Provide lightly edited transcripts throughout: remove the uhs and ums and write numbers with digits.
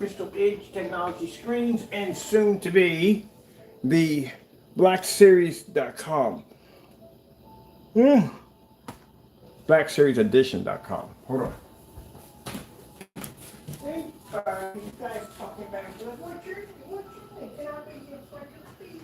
Crystal Edge Technology screens, and soon to be the blackseries.com. Blackseriesedition.com. Hold on. Hey, you guys talking back to what you think? Can I be your fucking feet?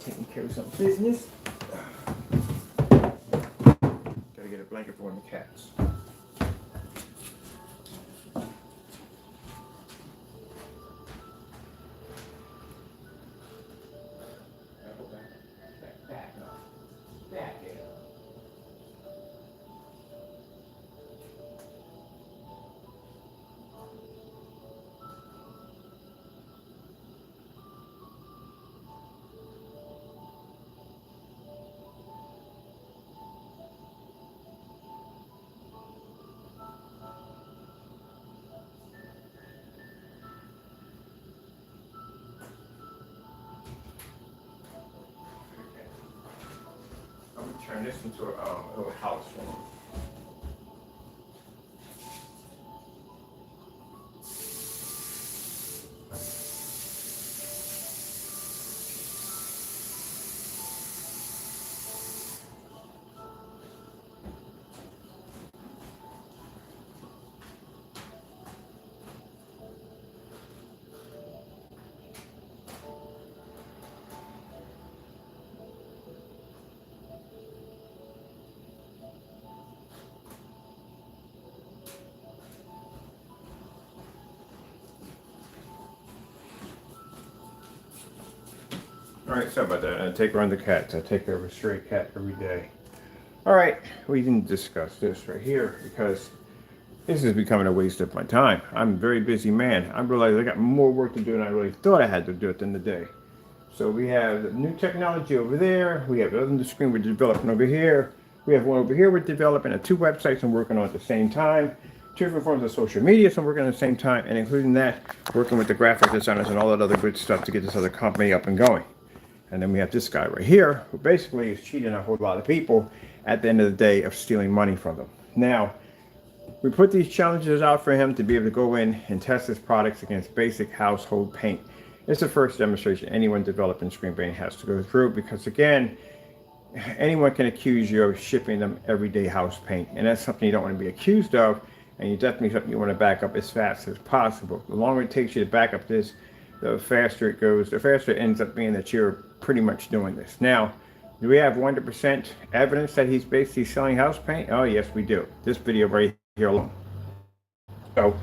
Taking care of some business. Gotta get a blanket for one of the cats. Back it up. I'm gonna turn this into a little house for them. All right, sorry about that. I take around the cats. I take care of a stray cat every day. All right, we can discuss this right here because this is becoming a waste of my time. I'm a very busy man. I realize I got more work to do than I really thought I had to do at the end of the day. So we have new technology over there. We have another screen we're developing over here. We have one over here we're developing, and two websites I'm working on at the same time. Two different forms of social media so I'm working on at the same time, and including that, working with the graphic designers and all that other good stuff to get this other company up and going. And then we have this guy right here who basically is cheating a whole lot of people at the end of the day of stealing money from them. Now, we put these challenges out for him to be able to go in and test his products against basic household paint. It's the first demonstration anyone developing screen paint has to go through because, again, anyone can accuse you of shipping them everyday house paint, and that's something you don't want to be accused of, and you definitely something you want to back up as fast as possible. The longer it takes you to back up this, the faster it goes, the faster it ends up being that you're pretty much doing this. Now, do we have 100% evidence that he's basically selling house paint? Oh, yes, we do. This video right here alone. So,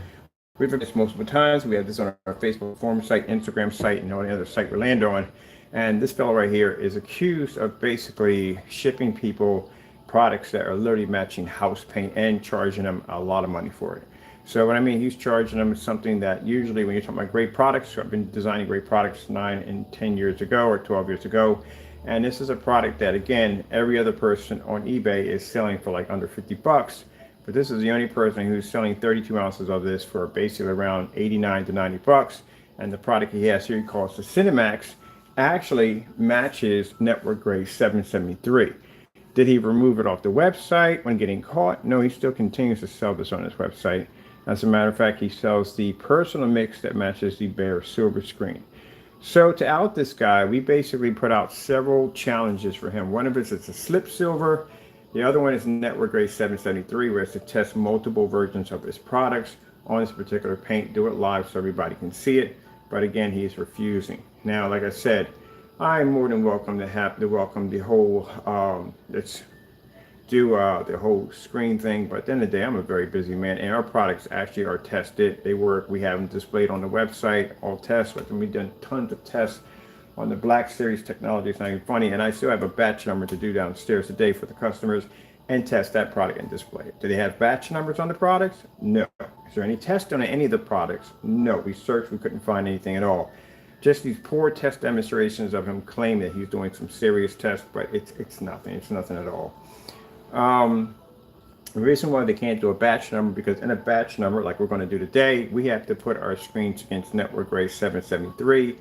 we've done this multiple times. We have this on our Facebook forum site, Instagram site, and any other site we land on. And this fellow right here is accused of basically shipping people products that are literally matching house paint and charging them a lot of money for it. So what I mean, he's charging them something that usually when you're talking about great products, I've been designing great products 9 and 10 years ago or 12 years ago. And this is a product that, again, every other person on eBay is selling for like under 50 bucks. But this is the only person who's selling 32 ounces of this for basically around 89 to 90 bucks. And the product he has here, he calls the Cinemax, actually matches Network Grade 773. Did he remove it off the website when getting caught? No, he still continues to sell this on his website. As a matter of fact, he sells the personal mix that matches the bare silver screen. So to out this guy, we basically put out several challenges for him. One of it is a slip silver. The other one is Network Grade 773, where it's to test multiple versions of his products on this particular paint. Do it live so everybody can see it. But again, he's refusing. Now, like I said, I'm more than welcome to welcome the whole let's do the whole screen thing, but at the end of the day, I'm a very busy man, and our products actually are tested. They work. We have them displayed on the website, all tests. But we've done tons of tests on the Black Series technology. It's not even funny, and I still have a batch number to do downstairs today for the customers and test that product and display it. Do they have batch numbers on the products? No. Is there any test on any of the products? No. We searched, we couldn't find anything at all. Just these poor test demonstrations of him claiming that he's doing some serious tests, but it's nothing. It's nothing at all. The reason why they can't do a batch number, because in a batch number, like we're going to do today, we have to put our screens against Network Grade 773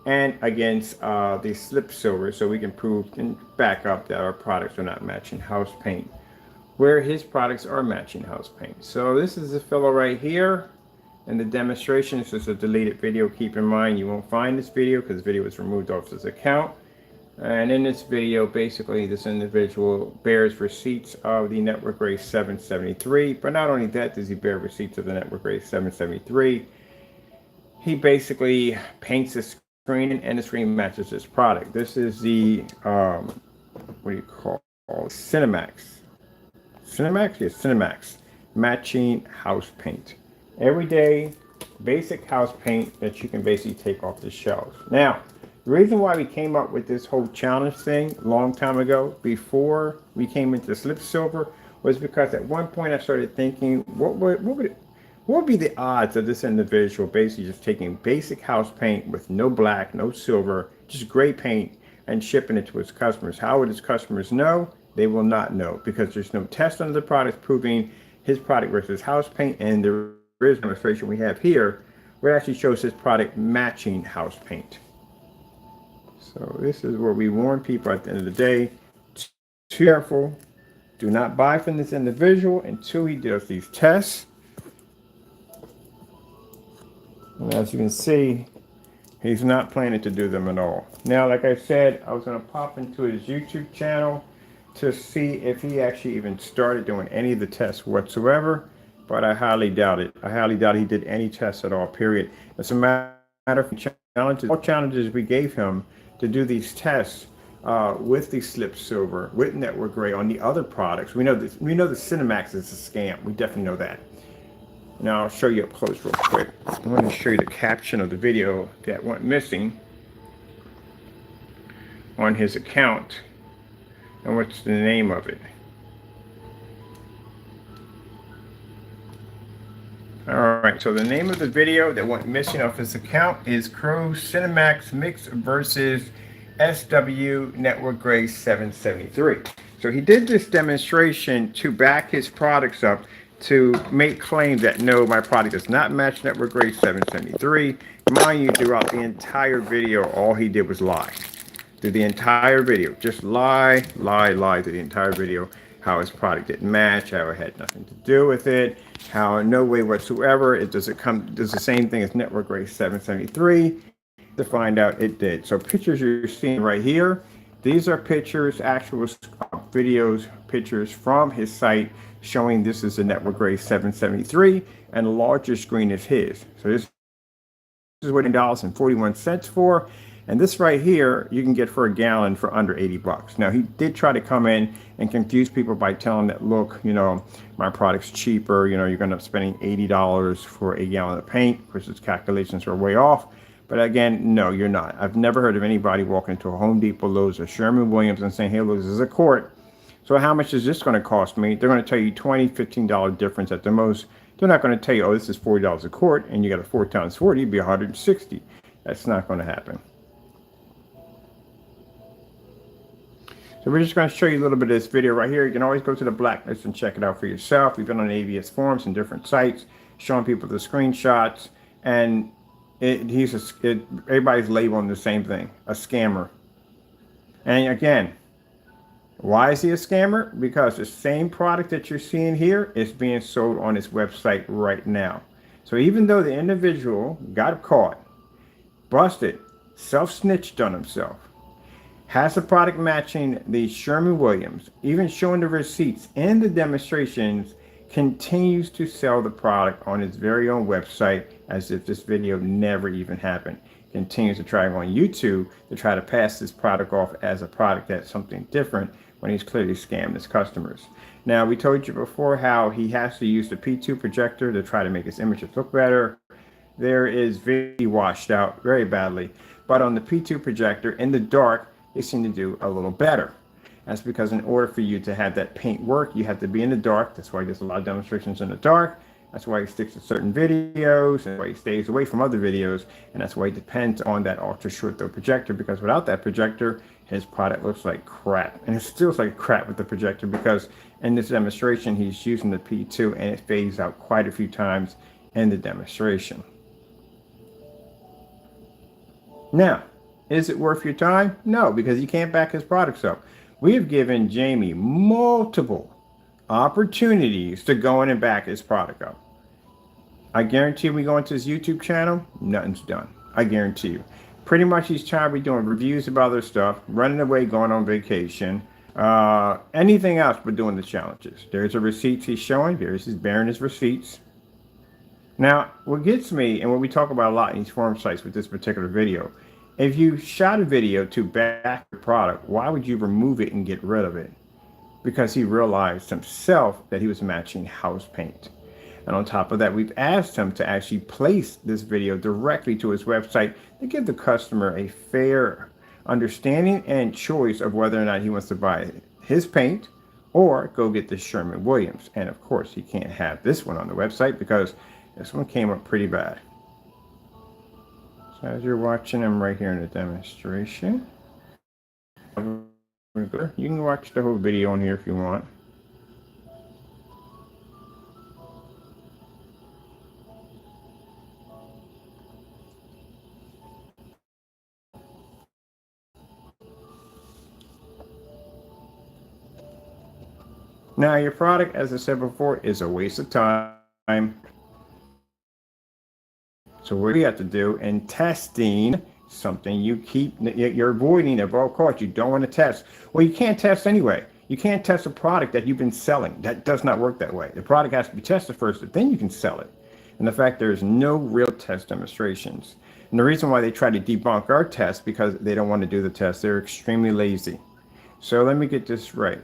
and against the slip silver, so we can prove and back up that our products are not matching house paint, where his products are matching house paint. So this is the fellow right here. And the demonstration, this is a deleted video. Keep in mind, you won't find this video because the video was removed off his account. And in this video, basically, this individual bears receipts of the Network Grade 773. But not only that, does he bear receipts of the Network Grade 773. He basically paints the screen, and the screen matches his product. This is the, what do you call it? Cinemax. Cinemax? Yes, Cinemax. Matching house paint. Everyday basic house paint that you can basically take off the shelves. Now, the reason why we came up with this whole challenge thing a long time ago, before we came into slip silver, was because at one point I started thinking, what would be the odds of this individual basically just taking basic house paint with no black, no silver, just gray paint, and shipping it to his customers? How would his customers know? They will not know, because there's no test on the product proving his product versus house paint, and the demonstration we have here, where it actually shows his product matching house paint. So this is where we warn people at the end of the day, too careful, do not buy from this individual until he does these tests. And as you can see, he's not planning to do them at all. Now, like I said, I was going to pop into his YouTube channel to see if he actually even started doing any of the tests whatsoever. But I highly doubt it. I highly doubt he did any tests at all, period. As a matter of challenges, all challenges we gave him to do these tests with the slip silver, with Network Gray on the other products. We know the Cinemax is a scam. We definitely know that. Now I'll show you up close real quick. I want to show you the caption of the video that went missing. on his account. And what's the name of it? Alright, so the name of the video that went missing off his account is CROW1176 versus SW Network Grade 773. So he did this demonstration to back his products up to make claims that no, my product does not match Network Grade 773. Mind you, throughout the entire video, all he did was lie. Through the entire video, just lie through the entire video, how his product didn't match, how it had nothing to do with it, how in no way whatsoever it does the same thing as Network Grade 773. To find out it did. So pictures you're seeing right here, these are pictures, actual videos, pictures from his site showing this is a Network Grade 773 and the larger screen is his. So this is what $8.41 for. And this right here, you can get for a gallon for under 80 bucks. Now, he did try to come in and confuse people by telling that, look, you know, my product's cheaper. You know, you're going to end up spending $80 for a gallon of paint. Of course, his calculations are way off. But again, no, you're not. I've never heard of anybody walking into a Home Depot, Lowe's, or Sherwin-Williams and saying, hey, look, this is a quart. So how much is this going to cost me? They're going to tell you $20, $15 difference at the most. They're not going to tell you, oh, this is $40 a quart, and you got a 4 times 40, it'd be $160. That's not going to happen. So we're just going to show you a little bit of this video right here. You can always go to the blacklist and check it out for yourself. We've been on AVS forums and different sites, showing people the screenshots, and everybody's labeling the same thing, a scammer. And again, why is he a scammer? Because the same product that you're seeing here is being sold on his website right now. So even though the individual got caught, busted, self-snitched on himself, has the product matching the Sherwin-Williams, even showing the receipts and the demonstrations, continues to sell the product on his very own website as if this video never even happened. Continues to try on YouTube to try to pass this product off as a product that's something different when he's clearly scammed his customers. Now, we told you before how he has to use the P2 projector to try to make his images look better. There is very washed out very badly, but on the P2 projector in the dark, they seem to do a little better. That's because in order for you to have that paint work, you have to be in the dark. That's why he does a lot of demonstrations in the dark. That's why he sticks to certain videos, and why he stays away from other videos. And that's why he depends on that ultra short throw projector, because without that projector, his product looks like crap. And it still looks like crap with the projector, because in this demonstration, he's using the P2 and it fades out quite a few times in the demonstration. Now, is it worth your time? No, because you can't back his products up. We have given Jamie multiple opportunities to go in and back his product up. I guarantee we go into his YouTube channel, nothing's done. I guarantee you. Pretty much he's trying to be doing reviews about other stuff, running away, going on vacation, anything else but doing the challenges. There's a receipt he's showing. There's his bearing his receipts. Now, what gets me, and what we talk about a lot in these forum sites with this particular video, if you shot a video to back the product, why would you remove it and get rid of it? Because he realized himself that he was matching house paint. And on top of that, we've asked him to actually place this video directly to his website to give the customer a fair understanding and choice of whether or not he wants to buy his paint or go get the Sherwin-Williams. And of course, he can't have this one on the website because this one came up pretty bad. So as you're watching, I'm right here in the demonstration. You can watch the whole video on here if you want. Now, your product, as I said before, is a waste of time. So what we have to do in testing, something you're avoiding at all costs. You don't want to test. Well, you can't test anyway. You can't test a product that you've been selling. That does not work that way. The product has to be tested first, but then you can sell it. And the fact there's no real test demonstrations. And the reason why they try to debunk our test, because they don't want to do the test. They're extremely lazy. So let me get this right.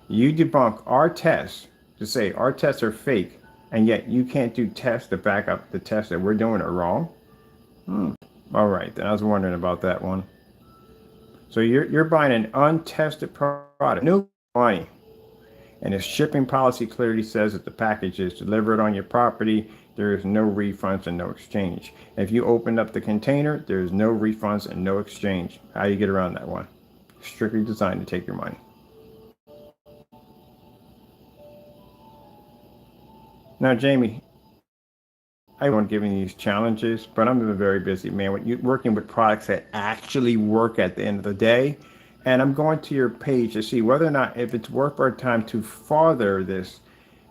You debunk our tests to say our tests are fake, and yet you can't do tests to back up the tests that we're doing are wrong. All right, then I was wondering about that one. So you're buying an untested product, no money. And its shipping policy clearly says that the package is delivered on your property. There is no refunds and no exchange. If you open up the container, there's no refunds and no exchange. How do you get around that one? Strictly designed to take your money. Now, Jamie, I won't give you these challenges, but I'm a very busy man. When you're working with products that actually work at the end of the day, and I'm going to your page to see whether or not if it's worth our time to further this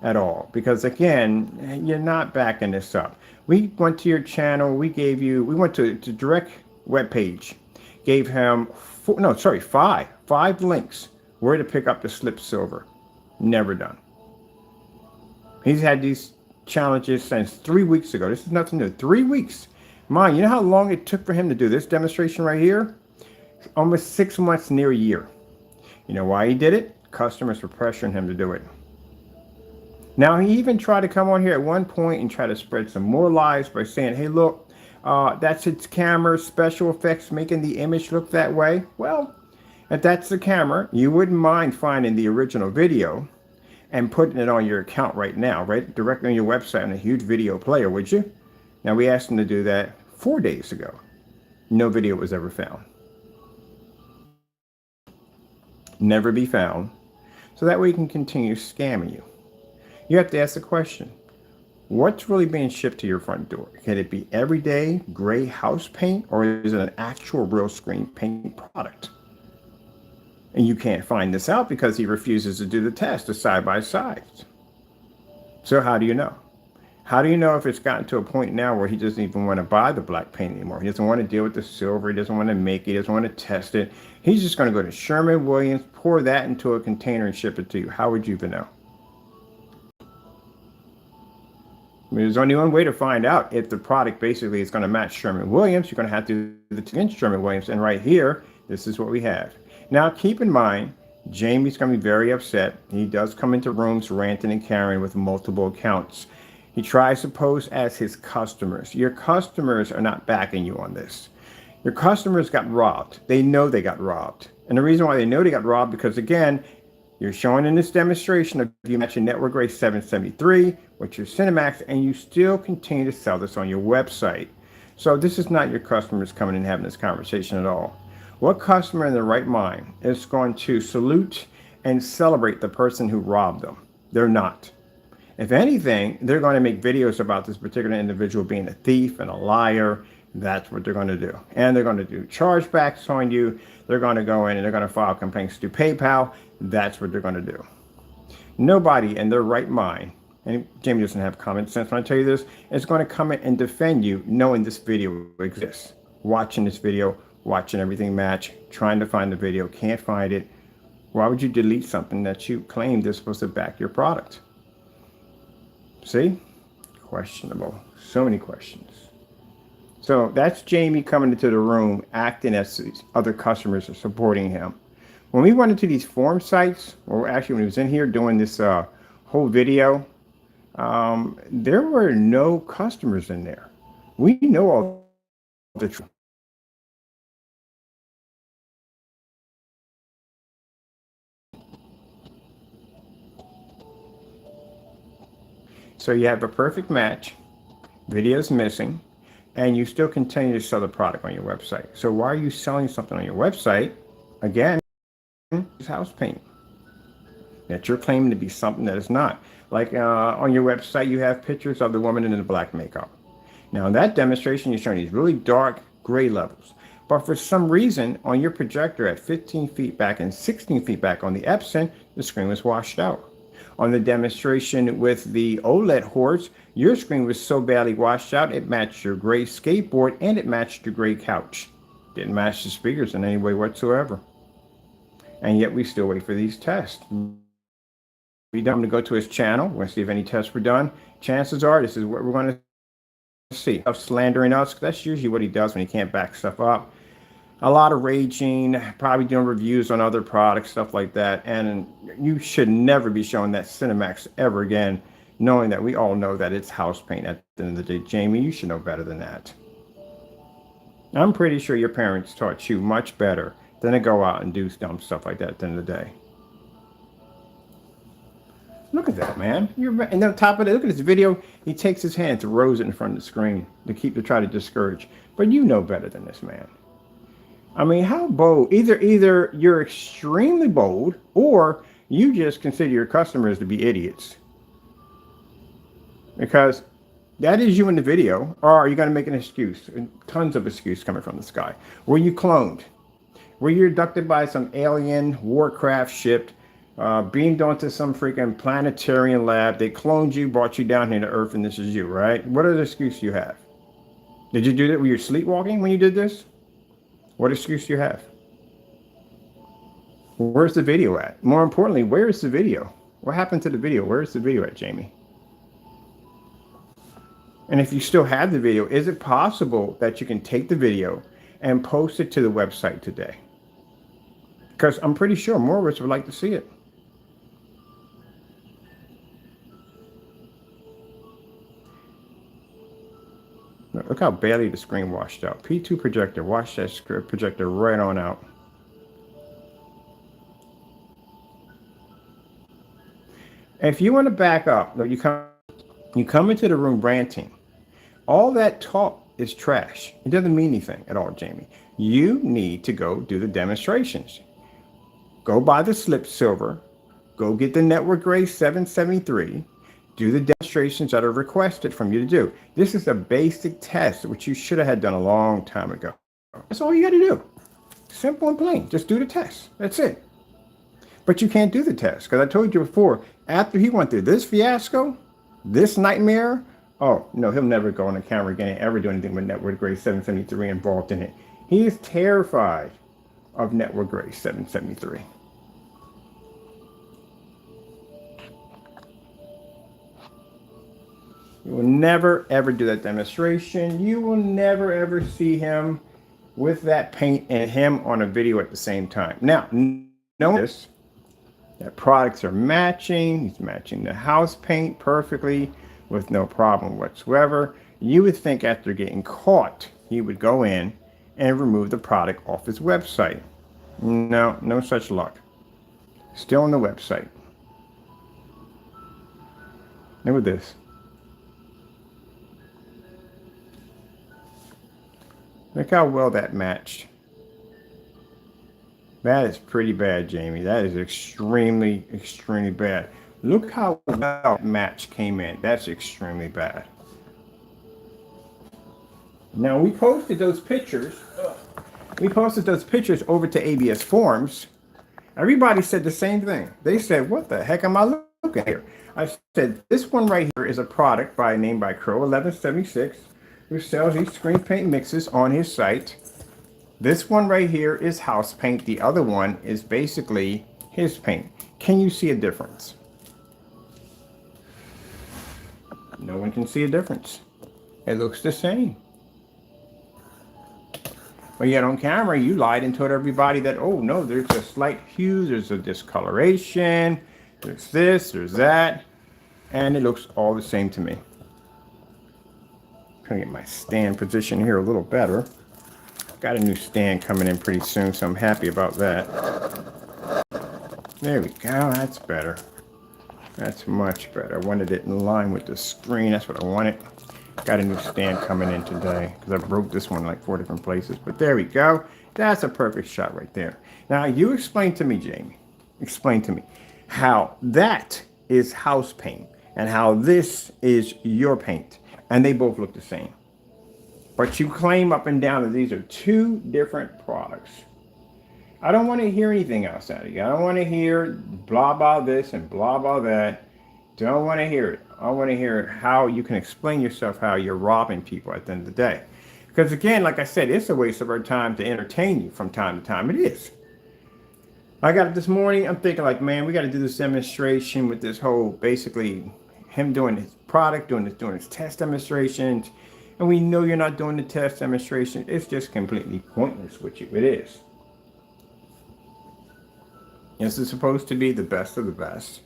at all. Because again, you're not backing this up. We went to your channel. We went to direct web page, gave him five links where to pick up the slip silver. Never done. He's had these challenges since 3 weeks ago. This is nothing new. 3 weeks. Mind, you know how long it took for him to do this demonstration right here? Almost 6 months, near a year. You know why he did it? Customers were pressuring him to do it. Now, he even tried to come on here at one point and try to spread some more lies by saying, hey, look, that's its camera, special effects, making the image look that way. Well, if that's the camera, you wouldn't mind finding the original video and putting it on your account right now, right directly on your website on a huge video player, would you? Now, we asked him to do that 4 days ago. No video was ever found. Never be found. So that way you can continue scamming you. You have to ask the question, what's really being shipped to your front door? Can it be everyday gray house paint, or is it an actual real screen paint product? And you can't find this out because he refuses to do the test, the side-by-sides. So how do you know? How do you know if it's gotten to a point now where he doesn't even want to buy the black paint anymore? He doesn't want to deal with the silver. He doesn't want to make it. He doesn't want to test it. He's just going to go to Sherwin-Williams, pour that into a container and ship it to you. How would you even know? I mean, there's only one way to find out if the product basically is going to match Sherwin-Williams. You're going to have to do the against Sherwin-Williams. And right here, this is what we have. Now, keep in mind, Jamie's going to be very upset. He does come into rooms ranting and carrying with multiple accounts. He tries to pose as his customers. Your customers are not backing you on this. Your customers got robbed. They know they got robbed. And the reason why they know they got robbed, because again, you're showing in this demonstration of you matching Network Gray 773 with your Cinemax, and you still continue to sell this on your website. So this is not your customers coming and having this conversation at all. What customer in their right mind is going to salute and celebrate the person who robbed them? They're not. If anything, they're going to make videos about this particular individual being a thief and a liar. That's what they're going to do. And they're going to do chargebacks on you. They're going to go in and they're going to file complaints to PayPal. That's what they're going to do. Nobody in their right mind, and Jamie doesn't have common sense when I tell you this, is going to come in and defend you knowing this video exists. Watching this video, watching everything match, trying to find the video, can't find it. Why would you delete something that you claimed is supposed to back your product? See? Questionable. So many questions. So that's Jamie coming into the room, acting as these other customers are supporting him. When we went into these forum sites, or actually when he was in here doing this whole video, there were no customers in there. We know all the truth. So you have a perfect match, video's missing, and you still continue to sell the product on your website. So why are you selling something on your website? Again, it's house paint that you're claiming to be something that is not. Like on your website, you have pictures of the woman in the black makeup. Now in that demonstration, you're showing these really dark gray levels. But for some reason, on your projector at 15 feet back and 16 feet back on the Epson, the screen was washed out. On the demonstration with the OLED horse, your screen was so badly washed out, it matched your gray skateboard and it matched your gray couch. Didn't match the speakers in any way whatsoever. And yet we still wait for these tests. We don't go to his channel. We're going to see if any tests were done. Chances are this is what we're going to see. Of slandering us, that's usually what he does when he can't back stuff up. A lot of raging, probably doing reviews on other products, stuff like that. And you should never be showing that Cinemax ever again, knowing that we all know that it's house paint at the end of the day. Jamie, you should know better than that. I'm pretty sure your parents taught you much better Then they go out and do dumb stuff like that at the end of the day. Look at that, man. And on top of it, look at this video. He takes his hand, throws it in front of the screen to try to discourage. But you know better than this, man. I mean, how bold? Either you're extremely bold, or you just consider your customers to be idiots. Because that is you in the video. Or are you going to make an excuse? Tons of excuses coming from this guy. Were you cloned? Were you abducted by some alien warcraft ship, beamed onto some freaking planetarian lab? They cloned you, brought you down here to Earth, and this is you, right? What other excuse you have? Did you do that? Were you sleepwalking when you did this? What excuse do you have? Where's the video at? More importantly, where is the video? What happened to the video? Where's the video at, Jamie? And if you still have the video, is it possible that you can take the video and post it to the website today? Because I'm pretty sure more of us would like to see it. Look how badly the screen washed out. P2 projector, wash that projector right on out. If you want to back up, you come into the room ranting. All that talk is trash. It doesn't mean anything at all, Jamie. You need to go do the demonstrations. Go buy the slip silver. Go get the network grade 773. Do the demonstrations that are requested from you to do. This is a basic test, which you should have had done a long time ago. That's all you got to do. Simple and plain. Just do the test. That's it. But you can't do the test because I told you before, after he went through this fiasco, this nightmare, oh, no, he'll never go on the camera again and ever do anything with network grade 773 involved in it. He is terrified of network grade 773. You will never, ever do that demonstration. You will never, ever see him with that paint and him on a video at the same time. Now, notice that products are matching. He's matching the house paint perfectly with no problem whatsoever. You would think after getting caught, he would go in and remove the product off his website. No, no such luck. Still on the website. Look at this. Look how well that matched. That is pretty bad, Jamie. That is extremely, extremely bad. Look how well that match came in. That's extremely bad. Now, we posted those pictures. We posted those pictures over to ABS Forums. Everybody said the same thing. They said, what the heck am I looking here? I said, this one right here is a product named by CROW1176. Who sells these screen paint mixes on his site. This one right here is house paint. The other one is basically his paint. Can you see a difference? No one can see a difference. It looks the same. But yet on camera, you lied and told everybody that, oh no, there's a slight hue, there's a discoloration, there's this, there's that, and it looks all the same to me. Get my stand position here a little better. Got a new stand coming in pretty soon, so I'm happy about that. There we go. That's better. That's much better. I wanted it in line with the screen. That's what I wanted. Got a new stand coming in today because I broke this one like 4 different places. But there we go. That's a perfect shot right there. Now you explain to me, Jamie. Explain to me how that is house paint and how this is your paint. And they both look the same. But you claim up and down that these are 2 different products. I don't want to hear anything else out of you. I don't want to hear blah, blah this and blah, blah that. Don't want to hear it. I want to hear how you can explain yourself, how you're robbing people at the end of the day. Because again, like I said, it's a waste of our time to entertain you from time to time. It is. I got it this morning. I'm thinking like, man, we got to do this demonstration with this whole, basically, him doing his product, doing his test demonstrations, and we know you're not doing the test demonstration. It's just completely pointless with you. It is. This is supposed to be the best of the best.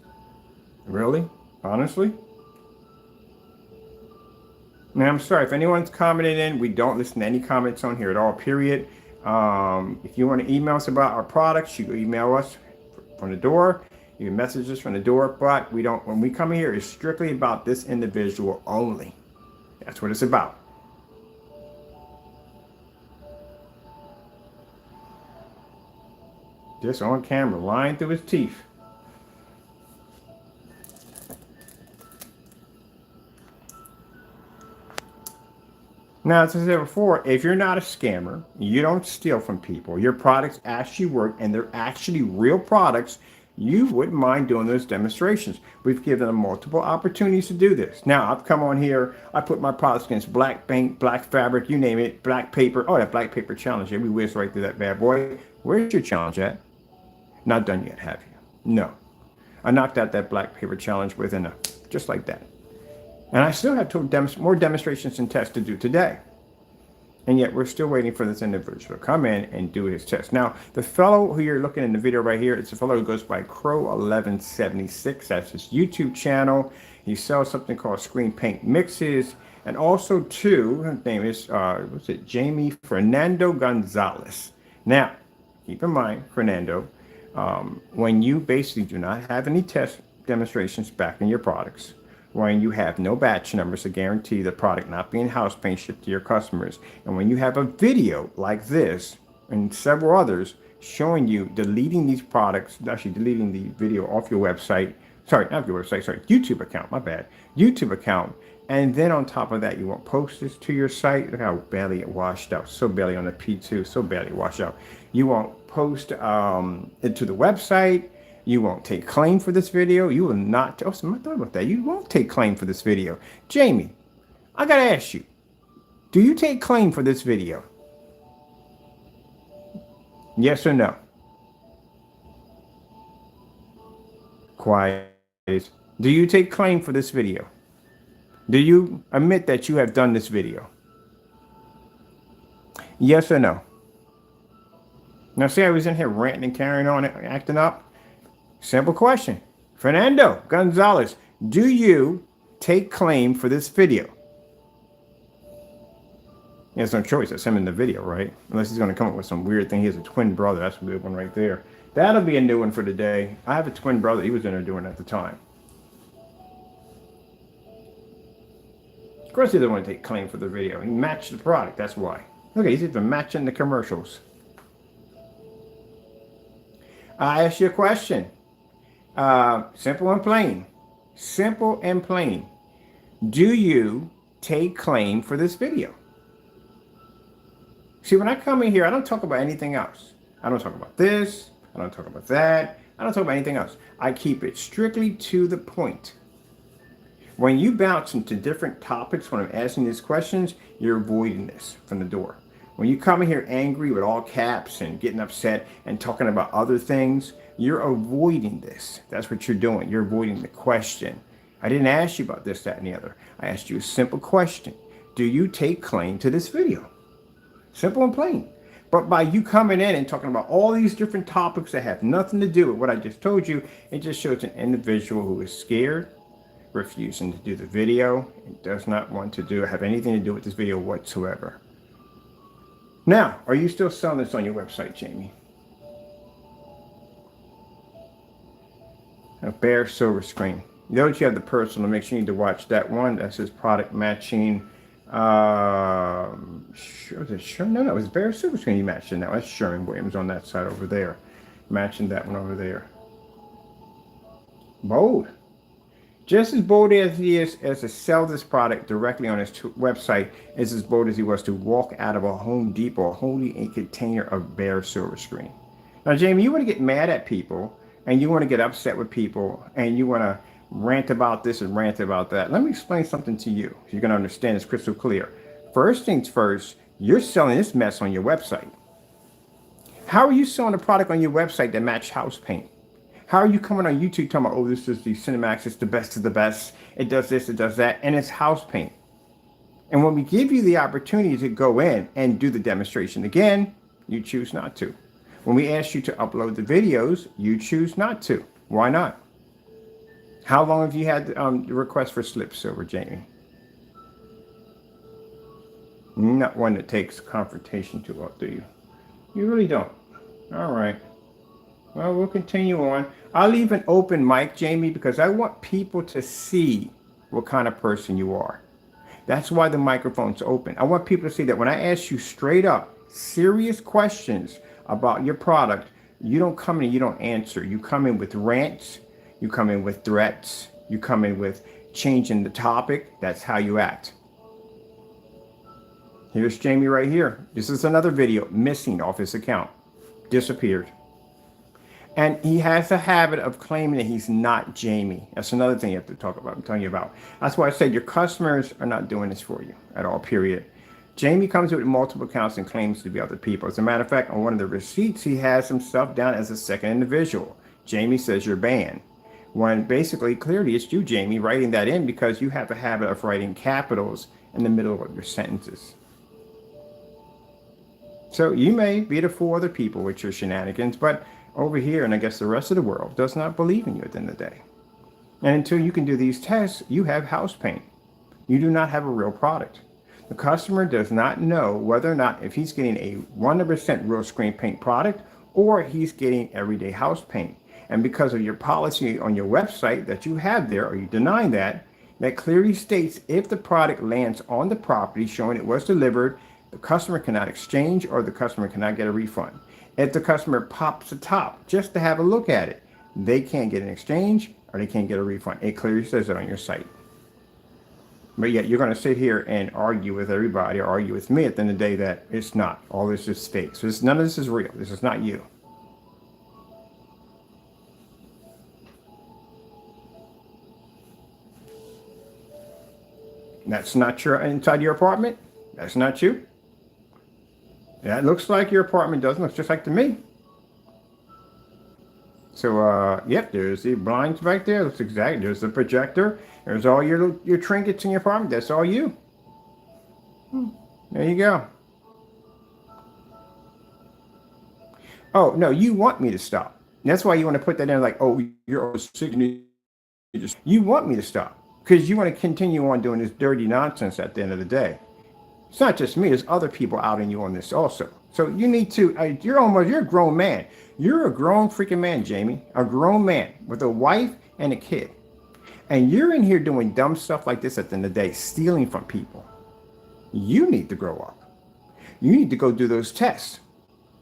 Really? Honestly? Now, I'm sorry if anyone's commented in. We don't listen to any comments on here at all, period. If you want to email us about our products, you can email us from the door. You can message us from the door, but we don't, when we come here, it's strictly about this individual only. That's what it's about. Just on camera, lying through his teeth. Now, as I said before, if you're not a scammer, you don't steal from people, your products actually work and they're actually real products, you wouldn't mind doing those demonstrations. We've given them multiple opportunities to do this. Now, I've come on here, I put my products against black paint, black fabric, you name it, black paper. Oh, that black paper challenge, yeah, we whizzed right through that bad boy. Where's your challenge at? Not done yet, have you? No. I knocked out that black paper challenge within just like that. And I still have more demonstrations and tests to do today. And yet we're still waiting for this individual to come in and do his test. Now, the fellow who you're looking in the video right here, it's a fellow who goes by CROW1176. That's his YouTube channel. He sells something called screen paint mixes. And also, too, his name is, Jamie Fernando Gonzalez. Now, keep in mind, Fernando, when you basically do not have any test demonstrations back in your products, when you have no batch numbers to guarantee the product not being house paint shipped to your customers, and when you have a video like this and several others showing you deleting these products, actually deleting the video off your website, sorry, not your website, sorry, YouTube account, my bad, YouTube account, and then on top of that, you won't post this to your site. Look how badly it washed out, so badly on the P2, so badly washed out. You won't post it to the website. You won't take claim for this video. You will not. Oh, so I thought about that. You won't take claim for this video. Jamie, I got to ask you, do you take claim for this video? Yes or no? Quiet. Do you take claim for this video? Do you admit that you have done this video? Yes or no? Now, see, I was in here ranting and carrying on, acting up. Simple question. Fernando Gonzalez, do you take claim for this video? He has no choice. That's him in the video, right? Unless he's going to come up with some weird thing. He has a twin brother. That's a good one right there. That'll be a new one for today. I have a twin brother. He was in there doing it at the time. Of course he doesn't want to take claim for the video. He matched the product. That's why. Okay, he's even matching the commercials. I asked you a question. Simple and plain. Simple and plain. Do you take claim for this video? See, when I come in here, I don't talk about anything else. I don't talk about this. I don't talk about that. I don't talk about anything else. I keep it strictly to the point. When you bounce into different topics when I'm asking these questions, you're avoiding this from the door. When you come in here angry with all caps and getting upset and talking about other things, you're avoiding this. That's what you're doing. You're avoiding the question. I didn't ask you about this, that, and the other. I asked you a simple question. Do you take claim to this video? Simple and plain. But by you coming in and talking about all these different topics that have nothing to do with what I just told you, it just shows an individual who is scared, refusing to do the video, and does not want to have anything to do with this video whatsoever. Now, are you still selling this on your website, Jamie? A bare silver screen. You know that you have the personal, make sure you need to watch that one. That says product matching. Was it Sherman? No, it was bare silver screen you matched in that. That's Sherman Williams on that side over there. Matching that one over there. Bold. Just as bold as he is as to sell this product directly on his website is as bold as he was to walk out of a Home Depot holding a container of bare silver screen. Now, Jamie, you want to get mad at people and you want to get upset with people and you want to rant about this and rant about that. Let me explain something to you. You're going to understand this crystal clear. First things first, you're selling this mess on your website. How are you selling a product on your website that matches house paint? How are you coming on YouTube talking about, oh, this is the Cinemax, it's the best of the best, it does this, it does that, and it's house paint. And when we give you the opportunity to go in and do the demonstration again, you choose not to. When we ask you to upload the videos, you choose not to. Why not? How long have you had the request for slip silver, Jamie? Not one that takes confrontation too well, do you? You really don't. All right. Well, we'll continue on. I'll leave an open mic, Jamie, because I want people to see what kind of person you are. That's why the microphone's open. I want people to see that when I ask you straight up, serious questions about your product, you don't come in and you don't answer. You come in with rants, you come in with threats, you come in with changing the topic. That's how you act. Here's Jamie right here. This is another video missing off his account. Disappeared. And he has a habit of claiming that he's not Jamie. That's another thing you have to talk about. I'm telling you about. That's why I said your customers are not doing this for you at all, period. Jamie comes with multiple accounts and claims to be other people. As a matter of fact, on one of the receipts, he has himself down as a second individual. Jamie says you're banned. When basically, clearly, it's you, Jamie, writing that in because you have a habit of writing capitals in the middle of your sentences. So you may be the four other people with your shenanigans, but over here, and I guess the rest of the world, does not believe in you at the end of the day. And until you can do these tests, you have house paint. You do not have a real product. The customer does not know whether or not if he's getting a 100% real screen paint product or he's getting everyday house paint. And because of your policy on your website that you have there, or you deny that, that clearly states if the product lands on the property showing it was delivered, the customer cannot exchange or the customer cannot get a refund. If the customer pops the top just to have a look at it, they can't get an exchange or they can't get a refund. It clearly says it on your site. But yet you're going to sit here and argue with everybody or argue with me at the end of the day that it's not. All this is fake. So none of this is real. This is not you. That's not your inside your apartment. That's not you. That looks like your apartment doesn't. Looks just like to me. So, yep, there's the blinds right there. Looks exactly. There's the projector. There's all your trinkets in your apartment. That's all you. There you go. Oh, no, you want me to stop. That's why you want to put that in like, oh, you're you want me to stop because you want to continue on doing this dirty nonsense at the end of the day. It's not just me. There's other people outing you on this also. So you need to, you're a grown man. You're a grown freaking man, Jamie. A grown man with a wife and a kid. And you're in here doing dumb stuff like this at the end of the day, stealing from people. You need to grow up. You need to go do those tests.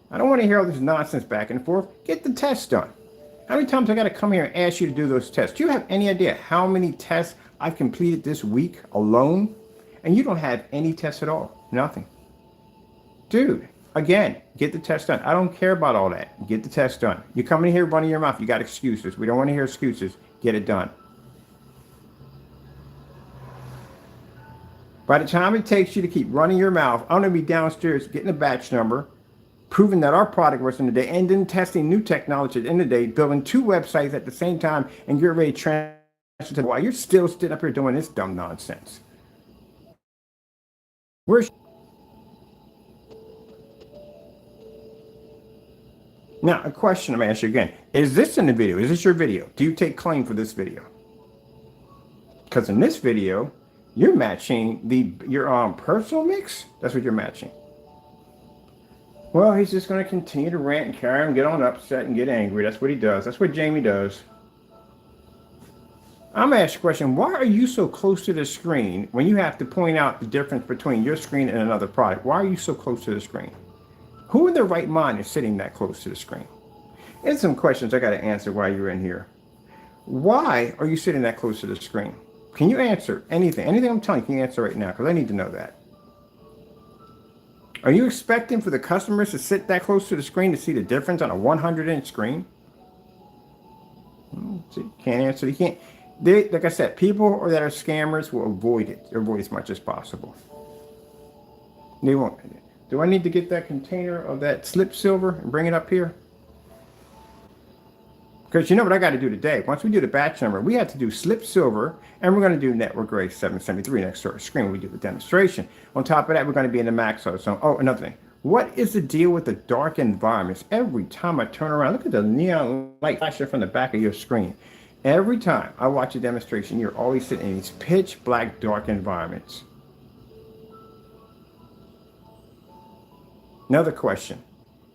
I don't want to hear all this nonsense back and forth. Get the tests done. How many times I got to come here and ask you to do those tests? Do you have any idea how many tests I've completed this week alone? And you don't have any tests at all. Nothing. Dude, again, get the test done. I don't care about all that. Get the test done. You come in here running your mouth. You got excuses. We don't want to hear excuses. Get it done. By the time it takes you to keep running your mouth, I'm going to be downstairs getting a batch number, proving that our product works in the day, and then testing new technology at the end of the day, building two websites at the same time, and get ready to transfer to why you're still sitting up here doing this dumb nonsense. Where's now a question I'm gonna ask you again. Is this in the video? Is this your video? Do you take claim for this video? Because in this video, you're matching your personal mix. That's what you're matching. Well, he's just gonna continue to rant and carry on, get on upset and get angry. That's what he does. That's what Jamie does. I'm going to ask you a question. Why are you so close to the screen when you have to point out the difference between your screen and another product? Why are you so close to the screen? Who in their right mind is sitting that close to the screen? And some questions I got to answer while you're in here. Why are you sitting that close to the screen? Can you answer anything? Anything I'm telling you, can you answer right now? Because I need to know that. Are you expecting for the customers to sit that close to the screen to see the difference on a 100-inch screen? Can't answer. You can't. Like I said, people that are scammers will avoid it. Avoid as much as possible. They won't. Do I need to get that container of that slip silver and bring it up here? Because you know what I got to do today? Once we do the batch number, we have to do slip silver, and we're going to do network grade 773 next to our screen when we do the demonstration. On top of that, we're going to be in the max zone. Oh, another thing. What is the deal with the dark environments? Every time I turn around, look at the neon light flashing from the back of your screen. Every time I watch a demonstration, you're always sitting in these pitch black, dark environments. Another question.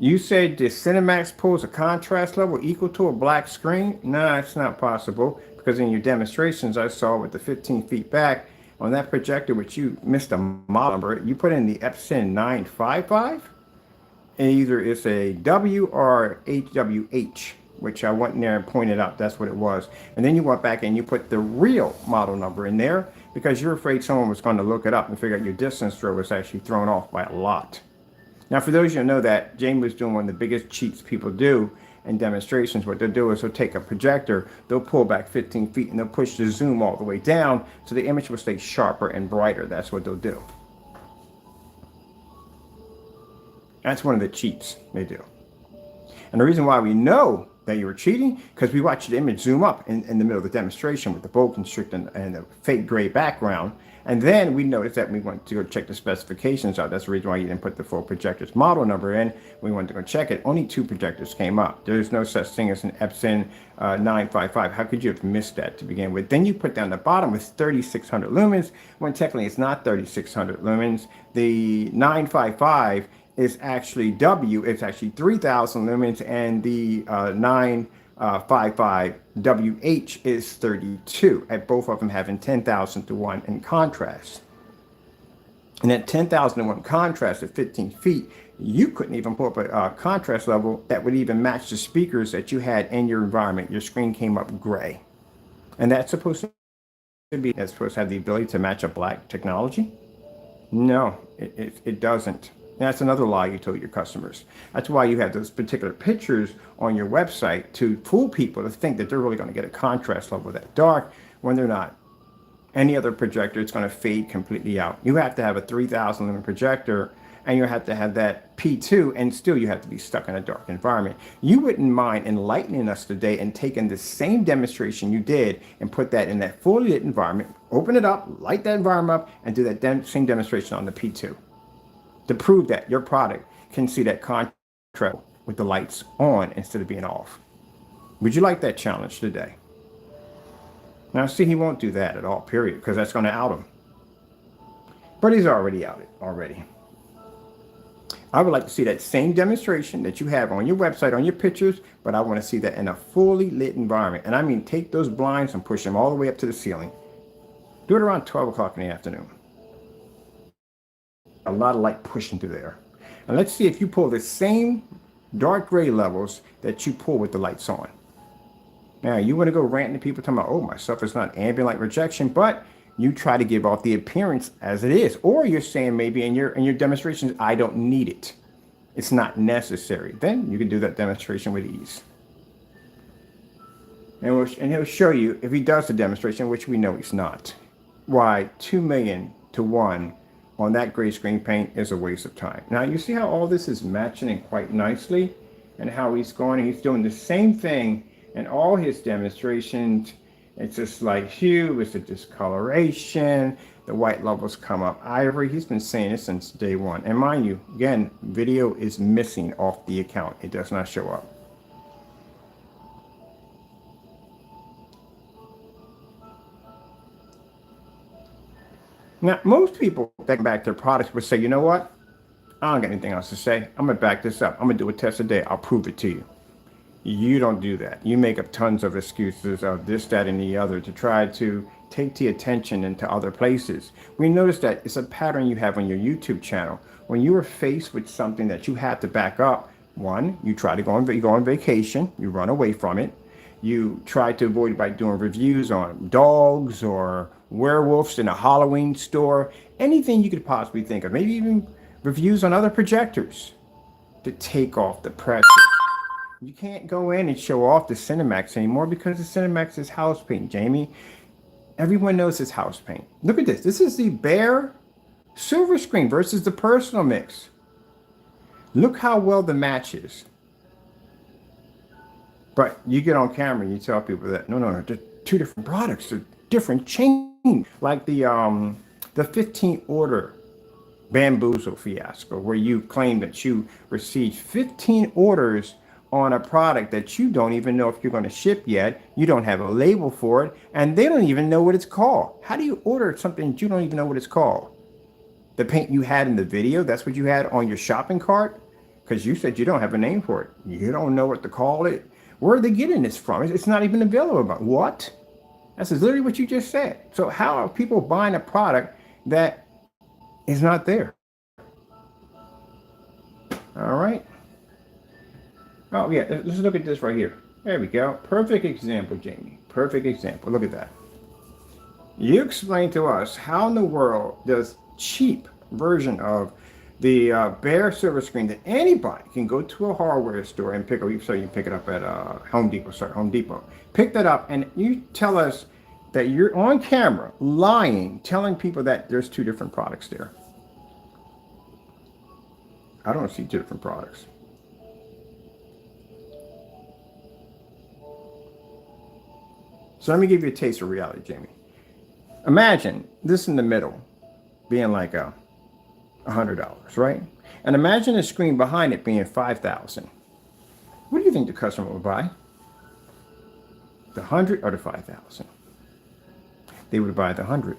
You said the Cinemax pulls a contrast level equal to a black screen? No, it's not possible because in your demonstrations I saw with the 15 feet back on that projector, which you missed a model number, you put in the Epson 955, and either it's a W or HWH, which I went in there and pointed out that's what it was. And then you went back and you put the real model number in there because you're afraid someone was going to look it up and figure out your distance throw was actually thrown off by a lot. Now, for those of you who know that, Jamie was doing one of the biggest cheats people do in demonstrations. What they'll do is they'll take a projector, they'll pull back 15 feet, and they'll push the zoom all the way down so the image will stay sharper and brighter. That's what they'll do. That's one of the cheats they do. And the reason why we know that you were cheating, because we watched the image zoom up in the middle of the demonstration with the boa constrictor and the fake gray background. And then we noticed that we went to go check the specifications out. That's the reason why you didn't put the full projector's model number in. We went to go check it. Only 2 projectors came up. There's no such thing as an Epson 955. How could you have missed that to begin with? Then you put down the bottom with 3,600 lumens, when technically it's not 3,600 lumens. The 955 is actually W, it's actually 3,000 lumens, and the 955 WH is 32, at both of them having 10,000 to 1 in contrast. And at 10,000 to 1 contrast at 15 feet, you couldn't even pull up a contrast level that would even match the speakers that you had in your environment. Your screen came up gray. And that's supposed to have the ability to match a black technology? No, it doesn't. That's another lie you told your customers. That's why you have those particular pictures on your website to fool people to think that they're really going to get a contrast level that dark when they're not. Any other projector, it's going to fade completely out. You have to have a 3,000 lumen projector, and you have to have that P2, and still you have to be stuck in a dark environment. You wouldn't mind enlightening us today and taking the same demonstration you did and put that in that fully lit environment, open it up, light that environment up, and do that same demonstration on the P2. To prove that your product can see that contrast with the lights on instead of being off. Would you like that challenge today? Now, see, he won't do that at all, period, because that's going to out him. But he's already outed already. I would like to see that same demonstration that you have on your website, on your pictures, but I want to see that in a fully lit environment. And I mean, take those blinds and push them all the way up to the ceiling. Do it around 12 o'clock in the afternoon. A lot of light pushing through there. And let's see if you pull the same dark gray levels that you pull with the lights on. Now, you want to go ranting to people talking about, oh, my stuff is not ambient light rejection, but you try to give off the appearance as it is. Or you're saying maybe in your demonstrations, I don't need it. It's not necessary. Then you can do that demonstration with ease. And he'll show you, if he does the demonstration, which we know he's not, why 2 million to 1 on that gray screen paint is a waste of time. Now, you see how all this is matching in quite nicely, and how he's going, he's doing the same thing in all his demonstrations. It's just like hue, it's a discoloration, the white levels come up ivory. He's been saying this since day one. And mind you, again, video is missing off the account. It does not show up. Now, most people that back their products would say, you know what? I don't got anything else to say. I'm going to back this up. I'm going to do a test a day. I'll prove it to you. You don't do that. You make up tons of excuses of this, that, and the other to try to take the attention into other places. We notice that it's a pattern you have on your YouTube channel. When you are faced with something that you have to back up, one, you try to go on vacation. You run away from it. You try to avoid it by doing reviews on dogs or werewolves in a Halloween store, anything you could possibly think of, maybe even reviews on other projectors to take off the pressure. You can't go in and show off the Cinemax anymore because the Cinemax is house paint, Jamie. Everyone knows it's house paint. Look at this. This is the bare silver screen versus the personal mix. Look how well the match is. But you get on camera and you tell people that, no, they're 2 different products. They're different chains. Like the 15 order bamboozle fiasco, where you claim that you received 15 orders on a product that you don't even know if you're going to ship yet. You don't have a label for it, and they don't even know what it's called. How do you order something you don't even know what it's called? The paint you had in the video, that's what you had on your shopping cart? because you said you don't have a name for it. You don't know what to call it. Where are they getting this from? It's not even available. What? That's literally what you just said. So how are people buying a product that is not there? All right. Oh, yeah. Let's look at this right here. There we go. Perfect example, Jamie. Perfect example. Look at that. You explain to us how in the world does cheap version of the bare silver screen that anybody can go to a hardware store and pick up. So you can pick it up at Home Depot. Sorry, Home Depot. Pick that up, and you tell us that you're on camera lying, telling people that there's two different products there. I don't see two different products. So let me give you a taste of reality, Jamie. Imagine this in the middle being like $100, right? And imagine the screen behind it being $5,000. What do you think the customer would buy? The 100 or the 5,000? They would buy the 100